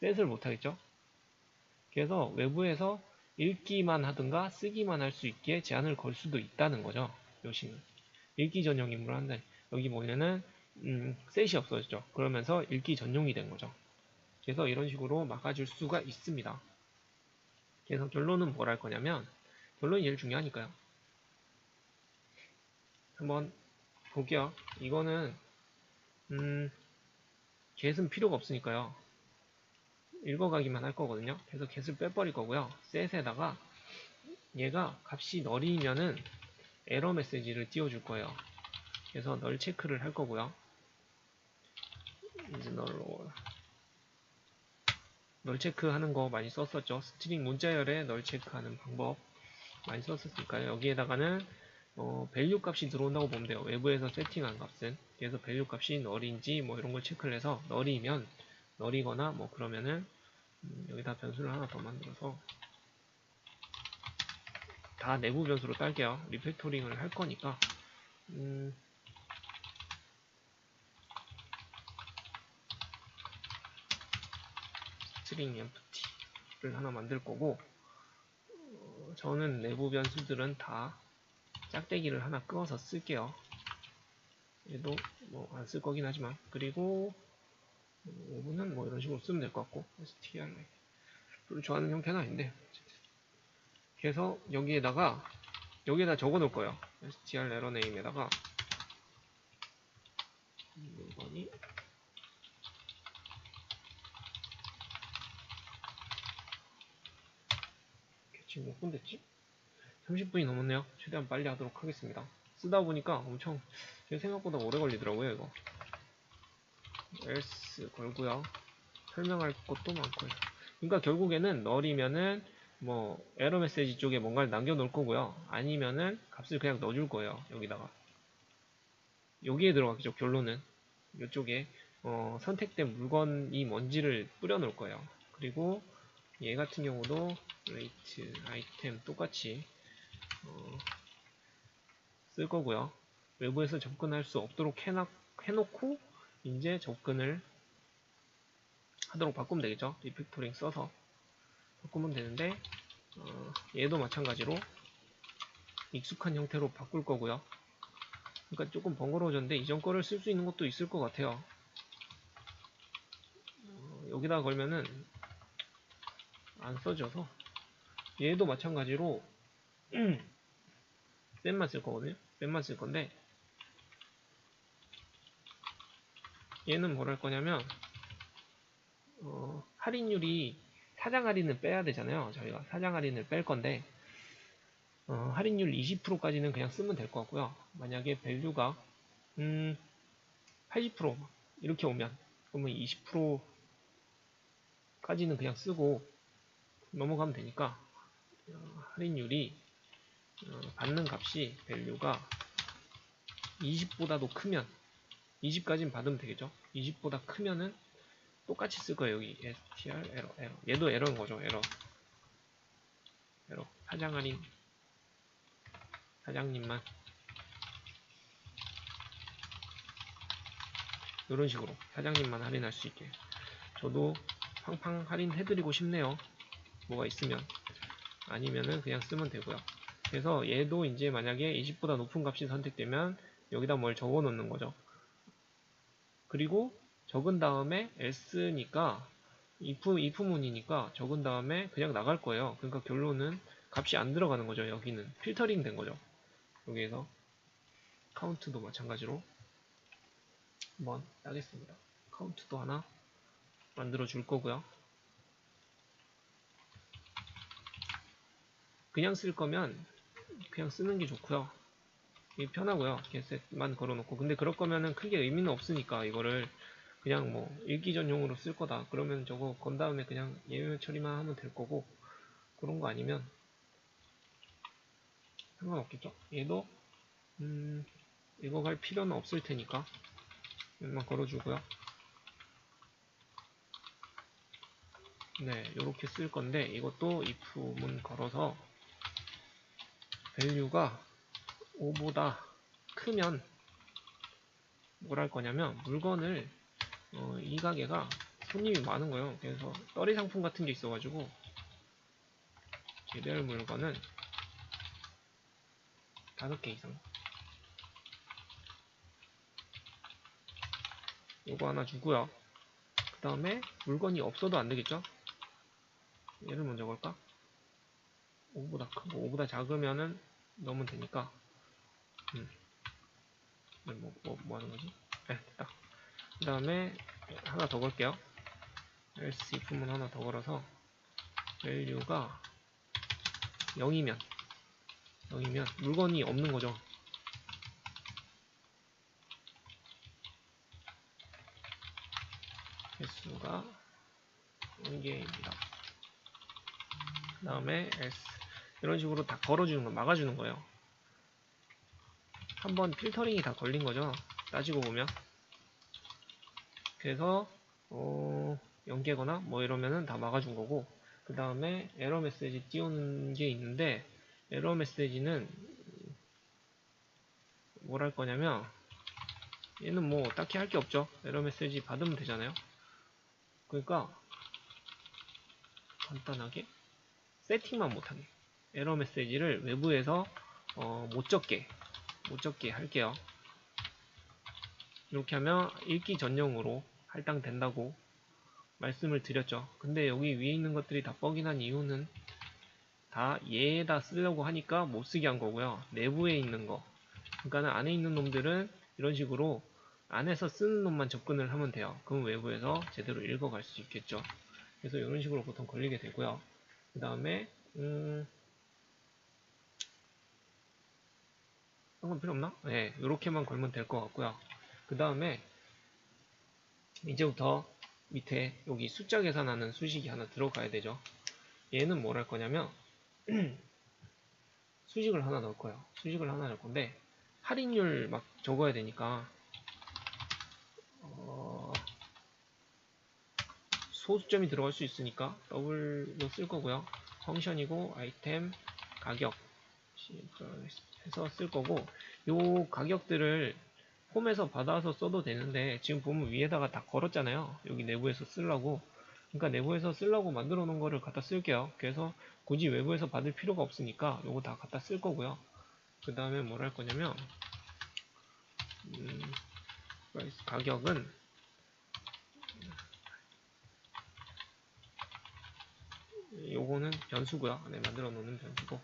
set을 못하겠죠. 그래서 외부에서 읽기만 하든가 쓰기만 할 수 있게 제한을 걸 수도 있다는 거죠. 요시는 읽기 전용 임무를 한다. 여기 보면은 set이 없어졌죠. 그러면서 읽기 전용이 된 거죠. 그래서 이런 식으로 막아줄 수가 있습니다. 그래서 결론은 뭘 할 거냐면 결론이 제일 중요하니까요. 한번 볼게요. 이거는 get은 필요가 없으니까요. 읽어가기만 할 거거든요. 그래서 get을 빼버릴 거고요. set에다가 얘가 값이 널이면은 에러 메시지를 띄워줄 거예요. 그래서 널 체크를 할 거고요. 이제 널 체크하는 거 많이 썼었죠. 스트링 문자열에 널 체크하는 방법 많이 썼었으니까요. 여기에다가는 밸류 값이 들어온다고 보면 돼요. 외부에서 세팅한 값은. 그래서 밸류 값이 널인지 뭐 이런 걸 체크를 해서 널이면 널이거나 뭐 그러면은 여기다 변수를 하나 더 만들어서 다 내부 변수로 딸게요. 리팩토링을 할 거니까 스트링 empty를 하나 만들 거고 저는 내부 변수들은 다 짝대기를 하나 끄어서 쓸게요. 얘도 뭐 안 쓸 거긴 하지만 그리고 오븐은 뭐 이런 식으로 쓰면 될 것 같고 str 별로 좋아하는 형태는 아닌데 그래서 여기에다 적어 놓을 거예요. str error name에다가 물건이 지금 몇 분 됐지? 30분이 넘었네요. 최대한 빨리 하도록 하겠습니다. 쓰다 보니까 엄청 제 생각보다 오래 걸리더라고요. 이거 else 걸고요. 설명할 것도 많고요. 그러니까 결국에는 널이면은 뭐 에러 메시지 쪽에 뭔가를 남겨 놓을 거고요. 아니면은 값을 그냥 넣어줄 거예요. 여기다가 여기에 들어가겠죠. 결론은 이쪽에 선택된 물건이 뭔지를 뿌려 놓을 거예요. 그리고 얘 같은 경우도 rate 아이템 똑같이 쓸 거고요. 외부에서 접근할 수 없도록 해놓고 이제 접근을 하도록 바꾸면 되겠죠. 리팩토링 써서 바꾸면 되는데 얘도 마찬가지로 익숙한 형태로 바꿀 거고요. 그러니까 조금 번거로워졌는데 이전 거를 쓸 수 있는 것도 있을 것 같아요. 여기다 걸면은 안 써져서 얘도 마찬가지로 셋만 쓸 거거든요. 셋만 쓸 건데 얘는 뭘 할 거냐면 할인율이 사장 할인을 빼야 되잖아요. 저희가 사장 할인을 뺄 건데 할인율 20%까지는 그냥 쓰면 될 것 같고요. 만약에 밸류가 80% 이렇게 오면, 그러면 20%까지는 그냥 쓰고 넘어가면 되니까, 할인율이 받는 값이 밸류가 20보다도 크면, 20까지는 받으면 되겠죠. 20보다 크면은 똑같이 쓸 거예요. 여기 str 에러, 얘도 에러인 거죠. 에러. 사장 할인, 사장님만 이런 식으로 사장님만 할인할 수 있게. 저도 팡팡 할인해드리고 싶네요. 뭐가 있으면. 아니면은 그냥 쓰면 되고요. 그래서 얘도 이제 만약에 20보다 높은 값이 선택되면 여기다 뭘 적어 놓는 거죠. 그리고 적은 다음에 else니까 if문이니까 적은 다음에 그냥 나갈 거예요. 그러니까 결론은 값이 안 들어가는 거죠. 여기는 필터링 된 거죠. 여기에서 카운트도 마찬가지로 한번 따겠습니다. 카운트도 하나 만들어 줄 거고요. 그냥 쓸 거면 그냥 쓰는 게 좋고요. 이게 편하고요. getset만 걸어놓고. 근데 그럴 거면은 크게 의미는 없으니까 이거를 그냥 뭐 읽기 전용으로 쓸 거다. 그러면 저거 건 다음에 그냥 예외 처리만 하면 될 거고, 그런 거 아니면 상관없겠죠. 얘도 읽어갈 필요는 없을 테니까 얘만 걸어주고요. 네, 요렇게 쓸 건데 이것도 if문 걸어서 value가 5보다 크면 뭘 할 거냐면 물건을 이 가게가 손님이 많은 거예요. 그래서 떨이 상품 같은 게 있어가지고 개별 물건은 5개 이상 요거 하나 주고요. 그 다음에 물건이 없어도 안 되겠죠? 얘를 먼저 걸까? 5보다 크고 5보다 작으면은 넣으면 되니까 뭐 하는 거지? 네, 됐다. 그 다음에 하나 더 걸게요. else if문 하나 더 걸어서 value가 0이면 물건이 없는 거죠. 개수가 1개입니다. 그 다음에 else 이런 식으로 다 걸어주는 거, 막아주는 거예요. 한번 필터링이 다 걸린 거죠. 따지고 보면. 그래서 0개거나 뭐 이러면은 다 막아준 거고, 그 다음에 에러 메시지 띄우는 게 있는데, 에러 메시지는 뭘 할 거냐면 얘는 뭐 딱히 할 게 없죠. 에러 메시지 받으면 되잖아요. 그러니까 간단하게 세팅만 못하게 에러 메시지를 외부에서 못 적게 할게요. 이렇게 하면 읽기 전용으로 할당된다고 말씀을 드렸죠. 근데 여기 위에 있는 것들이 다 뻑이난 이유는 다 얘에다 쓰려고 하니까 못 쓰게 한 거고요. 내부에 있는 거, 그러니까 안에 있는 놈들은 이런 식으로 안에서 쓰는 놈만 접근을 하면 돼요. 그럼 외부에서 제대로 읽어갈 수 있겠죠. 그래서 이런 식으로 보통 걸리게 되고요. 그 다음에 한건 필요 없나? 네, 이렇게만 걸면 될 것 같고요. 그 다음에 이제부터 밑에 여기 숫자 계산하는 수식이 하나 들어가야 되죠. 얘는 뭘 할 거냐면 수식을 하나 넣을 거예요. 수식을 하나 넣을 건데 할인율 막 적어야 되니까 소수점이 들어갈 수 있으니까 더블로 쓸 거고요. 펑션이고 아이템 가격 해서 쓸 거고, 요 가격들을 홈에서 받아서 써도 되는데 지금 보면 위에다가 다 걸었잖아요. 여기 내부에서 쓰려고. 그러니까 내부에서 쓰려고 만들어 놓은 거를 갖다 쓸게요. 그래서 굳이 외부에서 받을 필요가 없으니까 요거 다 갖다 쓸 거고요. 그 다음에 뭘 할 거냐면 가격은 요거는 변수고요. 안에 만들어 놓는 변수고.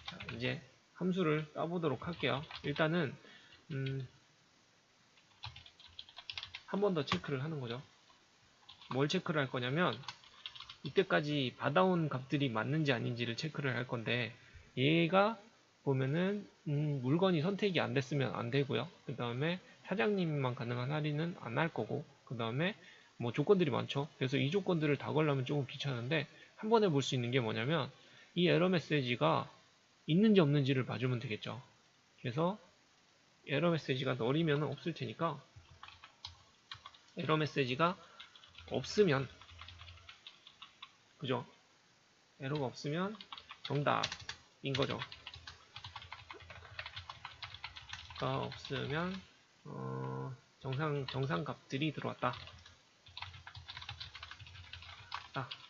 자, 이제 함수를 따보도록 할게요. 일단은 한 번 더 체크를 하는 거죠. 뭘 체크를 할 거냐면 이때까지 받아온 값들이 맞는지 아닌지를 체크를 할 건데, 얘가 보면은 물건이 선택이 안 됐으면 안 되고요. 그 다음에 사장님만 가능한 할인은 안 할 거고, 그 다음에 뭐 조건들이 많죠. 그래서 이 조건들을 다 걸려면 조금 귀찮은데 한 번에 볼 수 있는 게 뭐냐면 이 에러 메시지가 있는지 없는지를 봐주면 되겠죠. 그래서 에러 메시지가 널이면 없을 테니까 에러 메시지가 없으면, 그죠? 에러가 없으면 정답인 거죠. 가 없으면 정상 값들이 들어왔다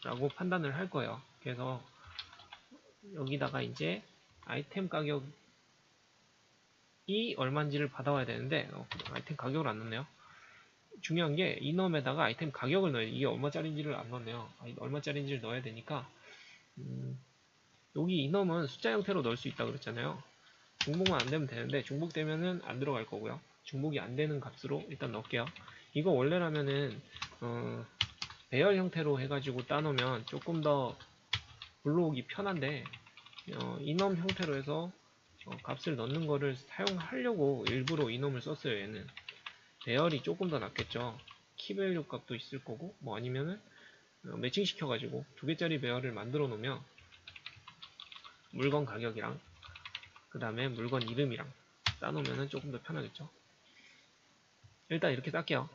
라고 판단을 할 거예요. 그래서 여기다가 이제 아이템 가격이 얼마인지를 받아와야 되는데 아이템 가격을 안 넣네요. 중요한 게 이넘에다가 아이템 가격을 넣어야 돼. 이게 얼마짜리인지를 안 넣네요. 얼마짜리인지를 넣어야 되니까 여기 이넘은 숫자 형태로 넣을 수 있다고 그랬잖아요. 중복만 안 되면 되는데 중복되면은 안 들어갈 거고요. 중복이 안 되는 값으로 일단 넣을게요. 이거 원래라면은 배열 형태로 해가지고 따놓으면 조금 더 불러오기 편한데 이넘 형태로 해서 값을 넣는 거를 사용하려고 일부러 이넘을 썼어요. 얘는 배열이 조금 더 낫겠죠. 키밸류 값도 있을 거고 뭐 아니면은 매칭 시켜가지고 2개짜리 배열을 만들어 놓으면 물건 가격이랑 그 다음에 물건 이름이랑 따놓으면 조금 더 편하겠죠. 일단 이렇게 딸게요.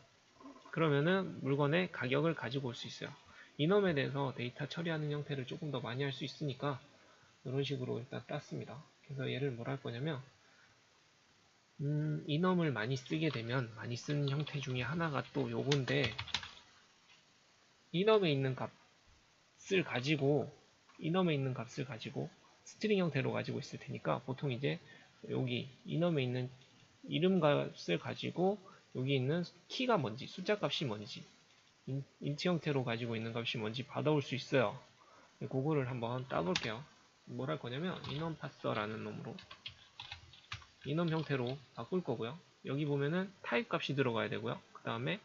그러면은 물건의 가격을 가지고 올 수 있어요. 이넘에 대해서 데이터 처리하는 형태를 조금 더 많이 할 수 있으니까 이런 식으로 일단 땄습니다. 그래서 얘를 뭘 할 거냐면 이넘을 많이 쓰게 되면 많이 쓰는 형태 중에 하나가 또 요건데, 이넘에 있는 값을 가지고 스트링 형태로 가지고 있을 테니까 보통 이제 여기 이넘에 있는 이름 값을 가지고 여기 있는 키가 뭔지, 숫자 값이 뭔지, 인트 형태로 가지고 있는 값이 뭔지 받아올 수 있어요. 그거를 한번 따볼게요. 뭘 할 거냐면 이넘 파서라는 놈으로 이넘 형태로 바꿀 거고요. 여기 보면은 타입 값이 들어가야 되고요. 그 다음에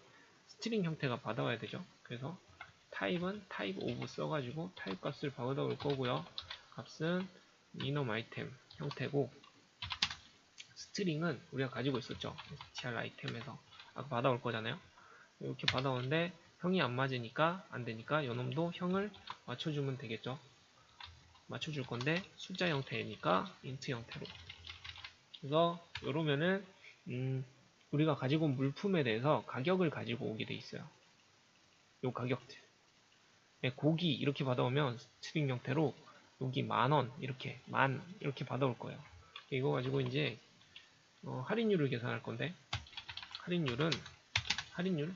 스트링 형태가 받아와야 되죠. 그래서 타입은 타입 오브 써가지고 타입 값을 받아올 거고요. 값은 이넘 아이템 형태고, 스트링은 우리가 가지고 있었죠. str 아이템에서 아까 받아올 거잖아요. 이렇게 받아오는데 형이 안 맞으니까 안 되니까 요놈도 형을 맞춰주면 되겠죠. 맞춰줄 건데 숫자 형태니까 int 형태로. 그래서 이러면은 우리가 가지고 온 물품에 대해서 가격을 가지고 오게 돼 있어요. 요 가격들. 고기 이렇게 받아오면 스트링 형태로 여기 10,000원 이렇게 이렇게 받아올 거예요. 이거 가지고 이제 할인율을 계산할 건데,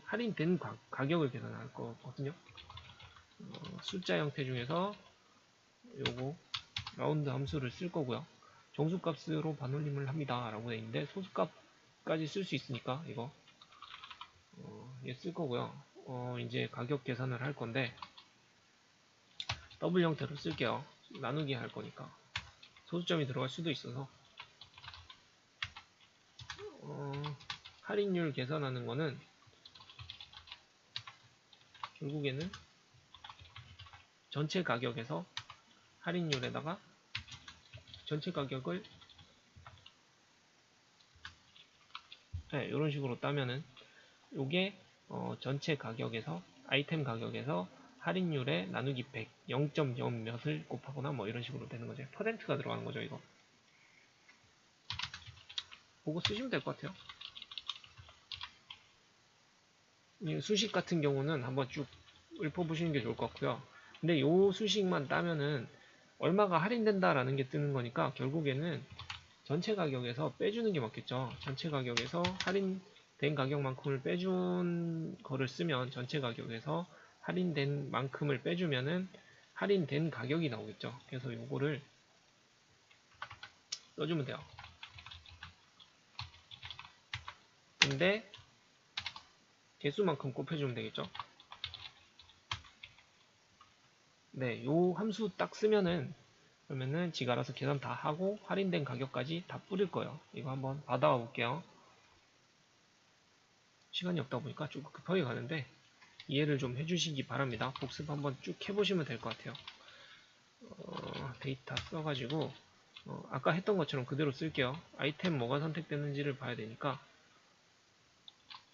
할인된 가격을 계산할 거거든요. 숫자 형태 중에서 요거 라운드 함수를 쓸 거고요. 정수값으로 반올림을 합니다 라고 되어 있는데 소수값까지 쓸 수 있으니까 이거 얘 쓸 거고요. 이제 가격 계산을 할 건데 더블 형태로 쓸게요. 나누기 할 거니까 소수점이 들어갈 수도 있어서 할인율 계산하는 거는 결국에는 전체 가격에서 할인율에다가 전체 가격을 이런 식으로 따면은 요게 전체 가격에서 아이템 가격에서 할인율에 나누기 100 0.0 몇을 곱하거나 뭐 이런 식으로 되는 거죠. 퍼센트가 들어가는 거죠. 이거 보고 쓰시면 될 것 같아요. 수식 같은 경우는 한번 쭉 읊어보시는 게 좋을 것 같고요. 근데 요 수식만 따면은 얼마가 할인된다라는 게 뜨는 거니까 결국에는 전체 가격에서 빼주는 게 맞겠죠. 전체 가격에서 할인된 가격만큼을 빼준 거를 쓰면 전체 가격에서 할인된 만큼을 빼주면은 할인된 가격이 나오겠죠. 그래서 요거를 써주면 돼요. 근데 개수만큼 곱해주면 되겠죠. 네, 요 함수 딱 쓰면은 그러면은 지가 알아서 계산 다 하고 할인된 가격까지 다 뿌릴 거예요. 이거 한번 받아와 볼게요. 시간이 없다 보니까 조금 급하게 가는데 이해를 좀 해주시기 바랍니다. 복습 한번 쭉 해보시면 될 것 같아요. 데이터 써가지고 아까 했던 것처럼 그대로 쓸게요. 아이템 뭐가 선택되는지를 봐야 되니까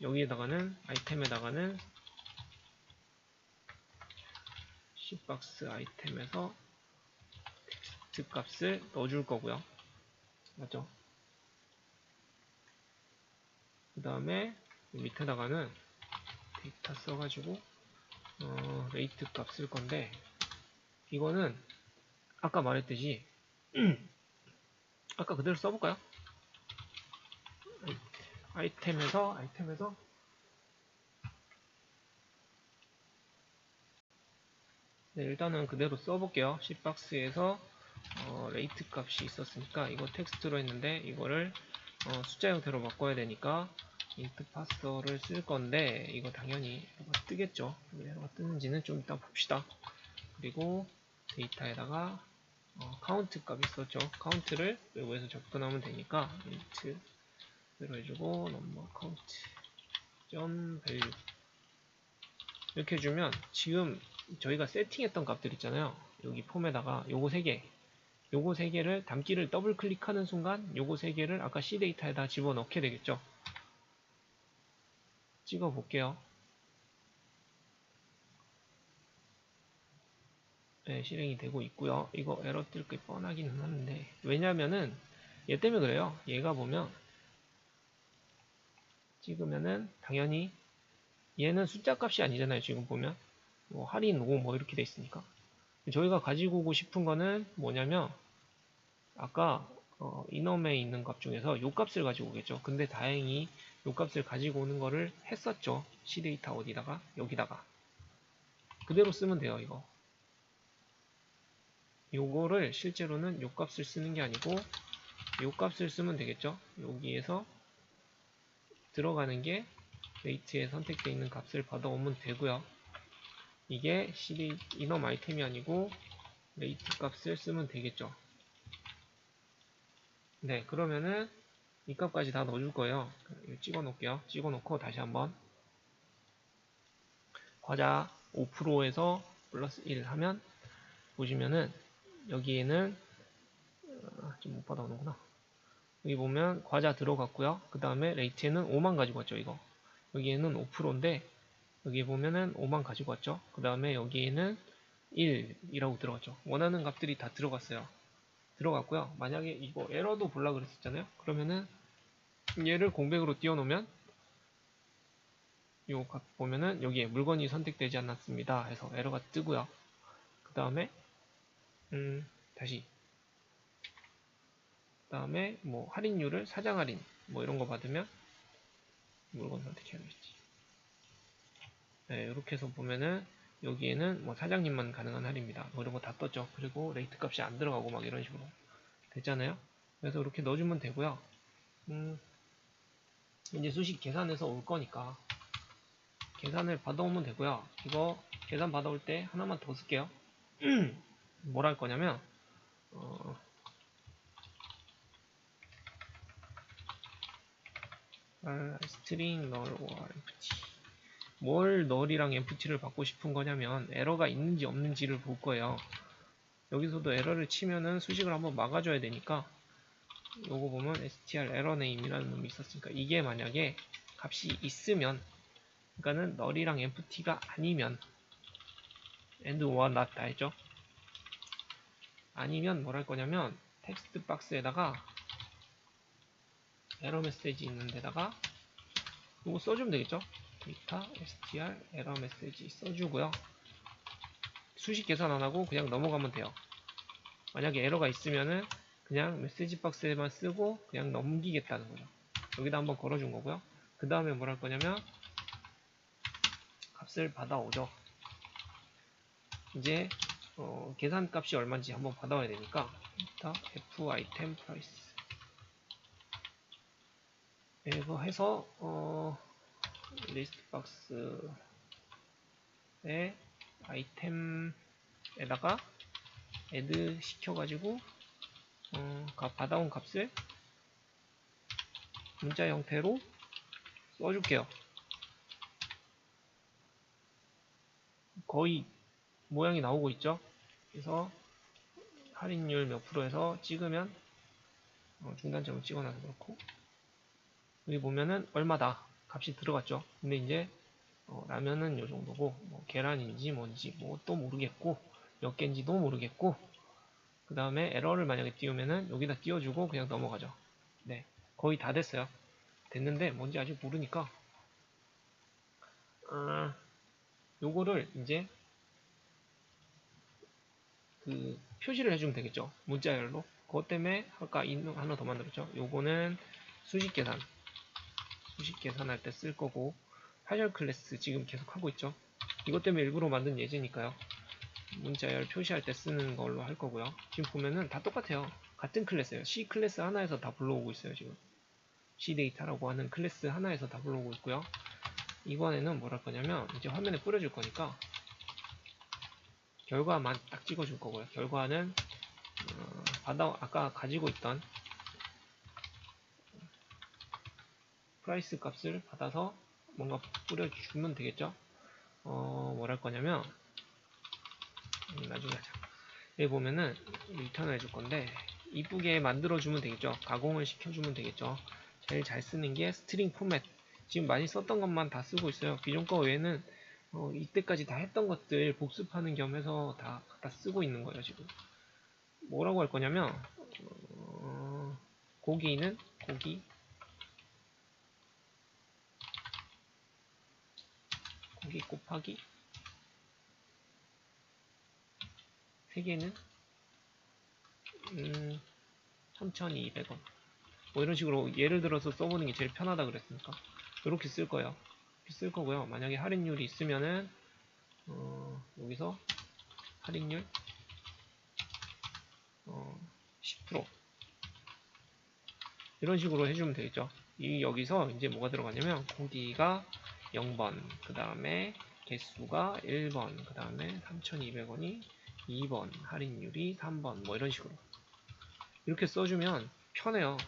여기에다가는 아이템에다가는 C박스 아이템에서 텍스트 값을 넣어줄 거고요. 맞죠? 그 다음에 밑에다가는 데이터 써가지고 레이트 값 쓸 건데, 이거는 아까 말했듯이 아까 그대로 써볼까요? 아이템에서 네, 일단은 그대로 써볼게요. C박스에서 레이트 값이 있었으니까 이거 텍스트로 했는데 이거를 숫자 형태로 바꿔야 되니까 int parser를 쓸 건데, 이거 당연히 에러가 뜨겠죠. 에러가 뜨는지는 좀 이따 봅시다. 그리고 데이터에다가 카운트 값이 있었죠. 카운트를 외부에서 접근하면 되니까 int로 해주고 number count value 이렇게 해주면 지금 저희가 세팅했던 값들 있잖아요. 여기 폼에다가 요거 3개를 담기를 더블 클릭하는 순간 요거 3개를 아까 C 데이터에다 집어넣게 되겠죠. 찍어 볼게요. 네, 실행이 되고 있고요. 이거 에러 뜰 게 뻔하기는 한데, 왜냐면은 얘 때문에 그래요. 얘가 보면 찍으면은 당연히 얘는 숫자 값이 아니잖아요. 지금 보면 뭐 할인 5 뭐 이렇게 돼 있으니까. 저희가 가지고 오고 싶은 거는 뭐냐면 아까 이넘에 있는 값 중에서 요 값을 가지고 오겠죠. 근데 다행히 요 값을 가지고 오는 거를 했었죠. C데이터 어디다가 여기다가 그대로 쓰면 돼요. 이거 요거를 실제로는 요 값을 쓰는 게 아니고 요 값을 쓰면 되겠죠. 여기에서 들어가는 게 레이트에 선택되어 있는 값을 받아오면 되고요. 이게 이넘 아이템이 아니고 레이트 값을 쓰면 되겠죠. 네, 그러면은 이 값까지 다 넣어줄 거예요. 찍어 놓을게요. 찍어 놓고 다시 한번 과자 5%에서 플러스 1 하면 보시면은 여기에는 좀 못 받아오는구나. 여기 보면 과자 들어갔고요. 그 다음에 레이트에는 5만 가지고 왔죠. 이거 여기에는 5%인데 여기 보면은 5만 가지고 왔죠. 그 다음에 여기에는 1이라고 들어갔죠. 원하는 값들이 다 들어갔어요. 들어갔고요. 만약에 이거 에러도 볼라 그랬었잖아요. 그러면은 얘를 공백으로 띄워놓으면 요 값 보면은 여기에 물건이 선택되지 않았습니다 해서 에러가 뜨고요. 그 다음에 다시 그 다음에 뭐 할인율을 사장 할인 뭐 이런 거 받으면 물건 선택해야겠지. 네, 이렇게 해서 보면은 여기에는 뭐 사장님만 가능한 할인입니다. 뭐 이런 거 다 떴죠. 그리고 레이트 값이 안 들어가고 막 이런 식으로 됐잖아요. 그래서 이렇게 넣어주면 되고요. 이제 수식 계산해서 올 거니까 계산을 받아오면 되고요. 이거 계산 받아올 때 하나만 더 쓸게요. 뭘 할 거냐면 string null or empty 뭘 null이랑 empty를 받고 싶은 거냐면 에러가 있는지 없는지를 볼 거예요. 여기서도 에러를 치면은 수식을 한번 막아줘야 되니까 요거 보면 str error name이라는 놈이 있었으니까 이게 만약에 값이 있으면 그러니까는 null이랑 empty가 아니면 and or not 다 했죠. 아니면 뭘 할 거냐면 텍스트 박스에다가 에러 메시지 있는 데다가 이거 써주면 되겠죠. 데이터 str 에러 메시지 써주고요. 수식 계산 안하고 그냥 넘어가면 돼요. 만약에 에러가 있으면은 그냥 메시지 박스에만 쓰고 그냥 넘기겠다는 거죠. 여기다 한번 걸어준 거고요. 그 다음에 뭘 할 거냐면 값을 받아오죠. 이제 계산 값이 얼마인지 한번 받아와야 되니까 데이터 f item price 이거 해서 리스트 박스에 아이템에다가 add 시켜가지고 받아온 값을 문자 형태로 써줄게요. 거의 모양이 나오고 있죠. 그래서 할인율 몇 프로에서 찍으면 중단점을 찍어놔서 그렇고 여기 보면은 얼마다 값이 들어갔죠. 근데 이제 라면은 요 정도고 뭐 계란인지 뭔지 뭐 또 모르겠고 몇 개인지도 모르겠고 그 다음에 에러를 만약에 띄우면은 여기다 띄워주고 그냥 넘어가죠. 네, 거의 다 됐어요. 됐는데 뭔지 아직 모르니까 요거를 이제 그 표시를 해주면 되겠죠. 문자열로. 그것 때문에 아까 하나 더 만들었죠. 요거는 수직 계산할 때 쓸 거고 파셜 클래스 지금 계속 하고 있죠. 이것 때문에 일부러 만든 예제니까요. 문자열 표시할 때 쓰는 걸로 할 거고요. 지금 보면은 다 똑같아요. 같은 클래스예요. C 클래스 하나에서 다 불러오고 있어요. 지금 C 데이터라고 하는 클래스 하나에서 다 불러오고 있고요. 이번에는 뭘 할 거냐면 이제 화면에 뿌려줄 거니까 결과만 딱 찍어줄 거고요. 결과는 아까 가지고 있던 프라이스 값을 받아서 뭔가 뿌려주면 되겠죠. 뭘 할 거냐면 나중에 하자. 여기 보면은 리턴을 해줄 건데 이쁘게 만들어주면 되겠죠. 가공을 시켜주면 되겠죠. 제일 잘 쓰는 게 스트링 포맷. 지금 많이 썼던 것만 다 쓰고 있어요. 기존 거 외에는 이때까지 다 했던 것들 복습하는 겸해서 다 갖다 쓰고 있는 거예요. 지금 뭐라고 할 거냐면 고기는 고기 곱하기 3개는 3,200원. 뭐 이런 식으로 예를 들어서 써보는 게 제일 편하다 그랬으니까 이렇게 쓸 거예요. 이렇게 쓸 거고요. 만약에 할인율이 있으면은 여기서 할인율 10% 이런 식으로 해주면 되겠죠. 여기서 이제 뭐가 들어가냐면 고기가 0번, 그 다음에 개수가 1번, 그 다음에 3,200원이 2번, 할인율이 3번, 뭐 이런 식으로 이렇게 써주면 편해요.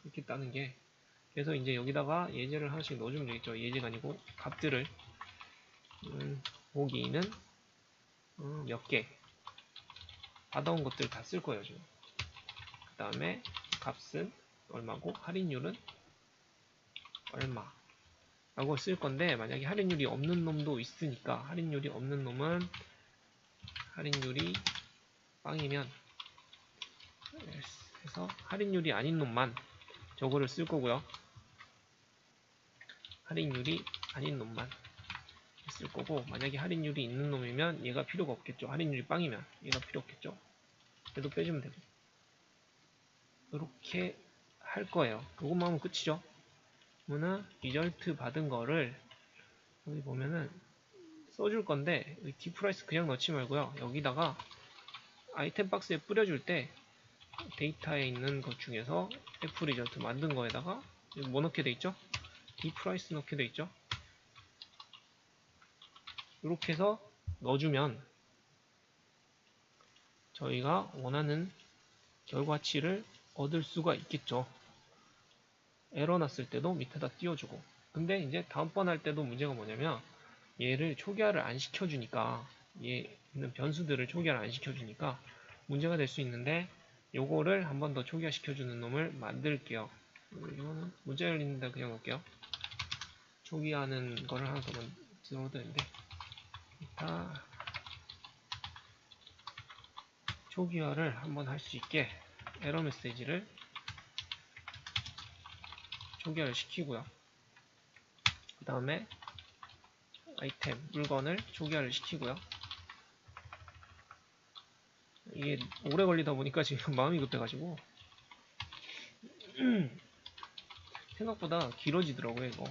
이렇게 따는 게. 그래서 이제 여기다가 예제를 하나씩 넣어주면 되겠죠. 예제가 아니고 값들을 고기는 몇 개 받아온 것들 다 쓸 거예요. 지금. 그 다음에 값은 얼마고 할인율은 얼마 라고 쓸 건데 만약에 할인율이 없는 놈도 있으니까 할인율이 없는 놈은 할인율이 빵이면 해서 할인율이 아닌 놈만 저거를 쓸 거고요. 할인율이 아닌 놈만 쓸 거고 만약에 할인율이 있는 놈이면 얘가 필요가 없겠죠. 할인율이 빵이면 얘가 필요 없겠죠. 얘도 빼주면 되고 이렇게 할 거예요. 그것만 하면 끝이죠. 그러면은 리절트 받은 거를 여기 보면은 써줄 건데 디프라이스 그냥 넣지 말고요. 여기다가 아이템 박스에 뿌려줄 때 데이터에 있는 것 중에서 F 리절트 만든 거에다가 뭐 넣게 돼 있죠? 디프라이스 넣게 돼 있죠? 이렇게 해서 넣어주면 저희가 원하는 결과치를 얻을 수가 있겠죠. 에러 났을 때도 밑에다 띄워주고 근데 이제 다음번 할 때도 문제가 뭐냐면 얘를 초기화를 안 시켜주니까 얘 있는 변수들을 초기화를 안 시켜주니까 문제가 될 수 있는데 요거를 한 번 더 초기화 시켜주는 놈을 만들게요. 이거는 문제 열리는데 그냥 놓을게요. 초기화하는 거를 하나 더 만들어도 되는데 다 초기화를 한번 할 수 있게 에러 메시지를 초기화를 시키고요. 그 다음에 아이템 물건을 초기화를 시키고요. 이게 오래 걸리다 보니까 지금 마음이 급해가지고 생각보다 길어지더라고요. 이거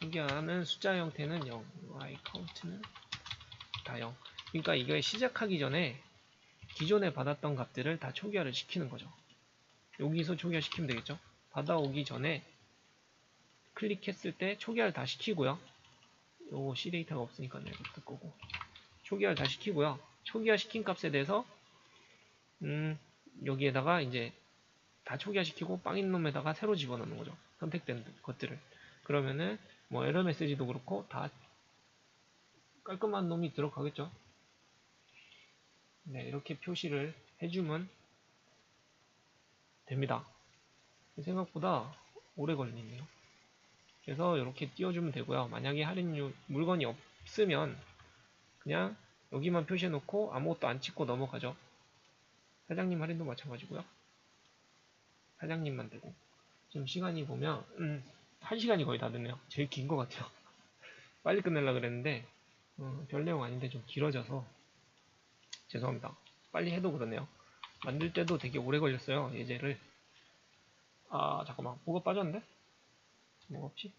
초기화하는 숫자 형태는 0, y 카운트는 다 0. 그러니까 이게 시작하기 전에 기존에 받았던 값들을 다 초기화를 시키는 거죠. 여기서 초기화 시키면 되겠죠. 받아오기 전에 클릭했을 때 초기화를 다 시키고요. 요거 C 데이터가 없으니까 내가 뜰 거고 초기화를 다 시키고요. 초기화 시킨 값에 대해서 여기에다가 이제 다 초기화 시키고 빵인 놈에다가 새로 집어넣는 거죠. 선택된 것들을. 그러면은 뭐 에러 메시지도 그렇고 다 깔끔한 놈이 들어가겠죠. 네, 이렇게 표시를 해주면 됩니다. 생각보다 오래 걸리네요. 그래서 이렇게 띄워주면 되고요. 만약에 할인 물건이 없으면 그냥 여기만 표시해 놓고 아무것도 안 찍고 넘어가죠. 사장님 할인도 마찬가지고요. 사장님만 되고. 지금 시간이 보면 1시간이 거의 다 됐네요. 제일 긴 것 같아요. 빨리 끝내려고 그랬는데 별 내용 아닌데 좀 길어져서 죄송합니다. 빨리 해도 그러네요. 만들 때도 되게 오래 걸렸어요. 예제를. 아 잠깐만, 뭐가 빠졌는데? 뭐가 없지?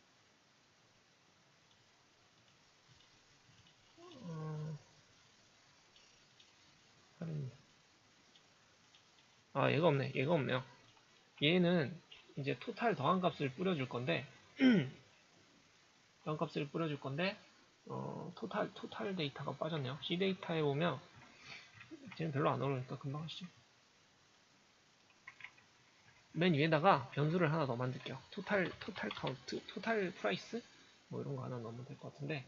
아 얘가 없네. 얘가 없네요. 얘는 이제 토탈 더한 값을 뿌려줄 건데 더한 값을 뿌려줄 건데 토탈 데이터가 빠졌네요. C 데이터에 보면 쟤는 별로 안 어려우니까 금방 하시죠. 맨 위에다가 변수를 하나 더 만들게요. 토탈 카운트, 토탈 프라이스 뭐 이런 거 하나 넣으면 될 것 같은데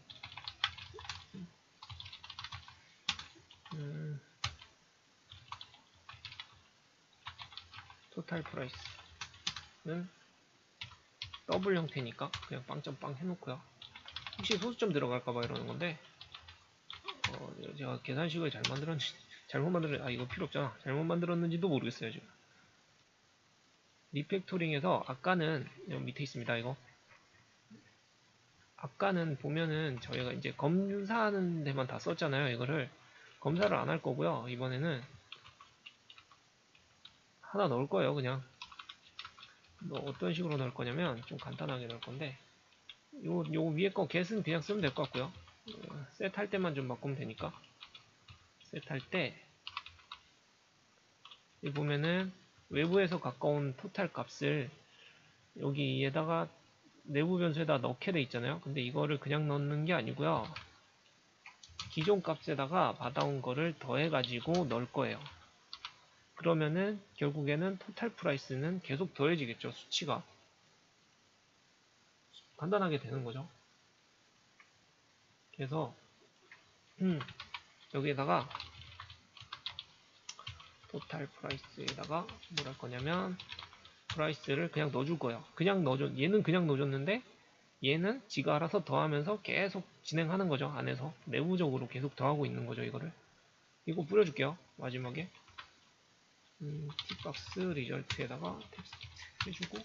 토탈 프라이스는 더블 형태니까 그냥 빵점빵 해놓고요. 혹시 소수점 들어갈까봐 이러는 건데 제가 계산식을 이거 필요 없잖아. 잘못 만들었는지도 모르겠어요 지금. 리팩토링에서 아까는 여기 밑에 있습니다. 이거 아까는 보면은 저희가 이제 검사하는 데만 다 썼잖아요. 이거를 검사를 안 할 거고요. 이번에는 하나 넣을 거예요. 그냥 뭐 어떤 식으로 넣을 거냐면 좀 간단하게 넣을 건데 요 위에 거 get은 그냥 쓰면 될 것 같고요. 셋 할 때만 좀 바꾸면 되니까 셋 할 때 여기 보면은 외부에서 가까운 토탈 값을 여기에다가 내부 변수에다 넣게 돼 있잖아요. 근데 이거를 그냥 넣는 게 아니고요. 기존 값에다가 받아온 거를 더해 가지고 넣을 거예요. 그러면은 결국에는 토탈 프라이스는 계속 더해지겠죠. 수치가 간단하게 되는 거죠. 그래서 여기에다가 토탈 프라이스에다가 뭘 할 거냐면 프라이스를 그냥 넣어줄 거예요. 얘는 그냥 넣어줬는데 얘는 지가 알아서 더하면서 계속 진행하는 거죠. 안에서 내부적으로 계속 더하고 있는 거죠. 이거 뿌려줄게요. 마지막에 팁박스 리절트에다가 텍스트 해주고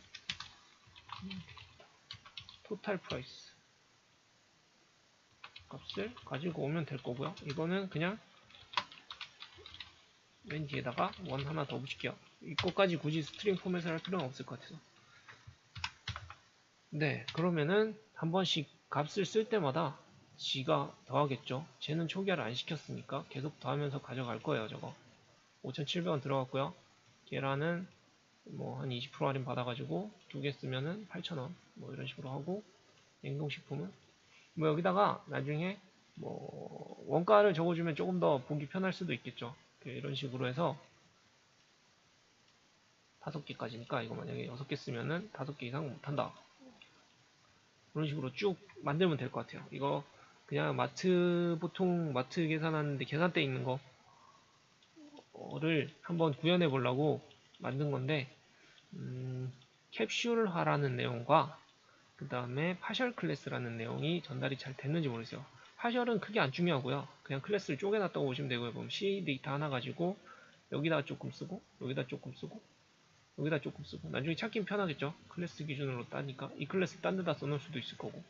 토탈 프라이스 값을 가지고 오면 될 거고요. 이거는 그냥 맨 뒤에다가 원 하나 더 붙일게요. 이거까지 굳이 스트링 포맷을 할 필요는 없을 것 같아서. 네, 그러면은 한 번씩 값을 쓸 때마다 지가 더하겠죠. 쟤는 초기화를 안 시켰으니까 계속 더하면서 가져갈 거예요. 저거 5,700원 들어갔고요. 계란은 뭐 한 20% 할인 받아가지고 두 개 쓰면은 8,000원 뭐 이런 식으로 하고, 냉동식품은 뭐 여기다가 나중에 뭐 원가를 적어주면 조금 더 보기 편할 수도 있겠죠. 이런 식으로 해서 5개까지니까 이거 만약에 6개 쓰면은 5개 이상 못한다. 그런 식으로 쭉 만들면 될 것 같아요. 이거 그냥 보통 마트 계산하는데 계산대 있는 거를 한번 구현해 보려고 만든 건데 캡슐화라는 내용과 그 다음에 파셜 클래스라는 내용이 전달이 잘 됐는지 모르겠어요. 파셜은 크게 안 중요하고요. 그냥 클래스를 쪼개놨다고 보시면 되고요. 보면 C 데이터 하나 가지고 여기다 조금 쓰고 여기다 조금 쓰고 여기다 조금 쓰고 나중에 찾긴 편하겠죠. 클래스 기준으로 따니까 이 클래스 딴 데다 써놓을 수도 있을 거고.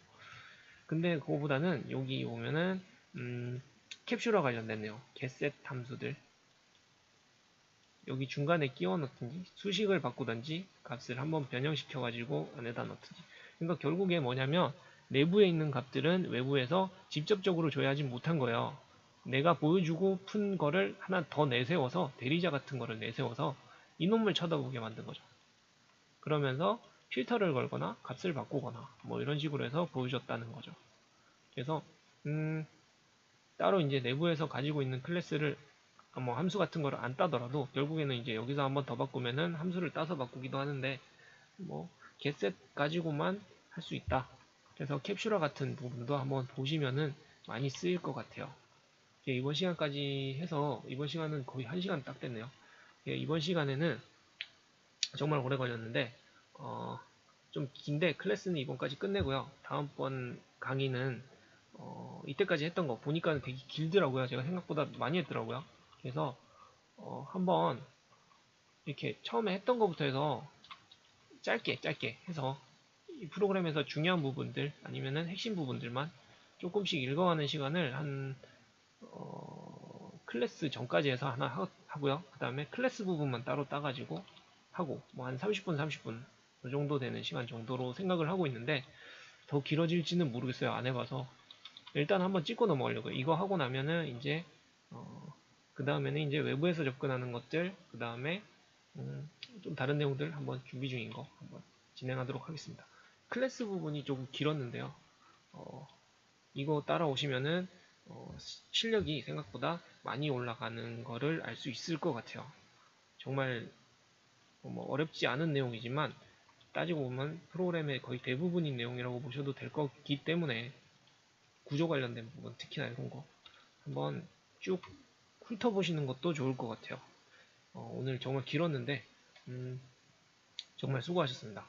근데 그거보다는 여기 보면은 캡슐화 관련됐네요. getset 함수들 여기 중간에 끼워 넣든지 수식을 바꾸든지 값을 한번 변형시켜 가지고 안에다 넣든지. 그러니까 결국에 뭐냐면 내부에 있는 값들은 외부에서 직접적으로 줘야 하지 못한 거예요. 내가 보여주고 푼 거를 하나 더 내세워서 대리자 같은 거를 내세워서 이놈을 쳐다보게 만든 거죠. 그러면서 필터를 걸거나 값을 바꾸거나 뭐 이런 식으로 해서 보여줬다는 거죠. 그래서 따로 이제 내부에서 가지고 있는 클래스를 뭐 함수 같은 거를 안 따더라도 결국에는 이제 여기서 한번 더 바꾸면은 함수를 따서 바꾸기도 하는데 뭐 getset 가지고만 할 수 있다. 그래서 캡슐화 같은 부분도 한번 보시면은 많이 쓰일 것 같아요. 이번 시간까지 해서 이번 시간은 거의 1시간 딱 됐네요. 이번 시간에는 정말 오래 걸렸는데 좀 긴데 클래스는 이번까지 끝내고요. 다음번 강의는 이때까지 했던 거 보니까 되게 길더라고요. 제가 생각보다 많이 했더라고요. 그래서 한번 이렇게 처음에 했던 것부터 해서 짧게 해서 이 프로그램에서 중요한 부분들 아니면은 핵심 부분들만 조금씩 읽어가는 시간을 한 클래스 전까지 해서 하나 하고요. 그 다음에 클래스 부분만 따로 따가지고 하고 뭐 한 30분 그 정도 되는 시간 정도로 생각을 하고 있는데 더 길어질지는 모르겠어요. 안 해봐서. 일단 한번 찍고 넘어가려고요. 이거 하고 나면은 이제 그 다음에는 이제 외부에서 접근하는 것들, 그 다음에 좀 다른 내용들 한번 준비 중인 거 한번 진행하도록 하겠습니다. 클래스 부분이 조금 길었는데요. 이거 따라오시면은 실력이 생각보다 많이 올라가는 거를 알 수 있을 것 같아요. 정말 뭐 어렵지 않은 내용이지만 따지고 보면 프로그램의 거의 대부분인 내용이라고 보셔도 될 거기 때문에 구조 관련된 부분 특히나 이런 거 한번 쭉 훑어보시는 것도 좋을 것 같아요. 오늘 정말 길었는데 정말 수고하셨습니다.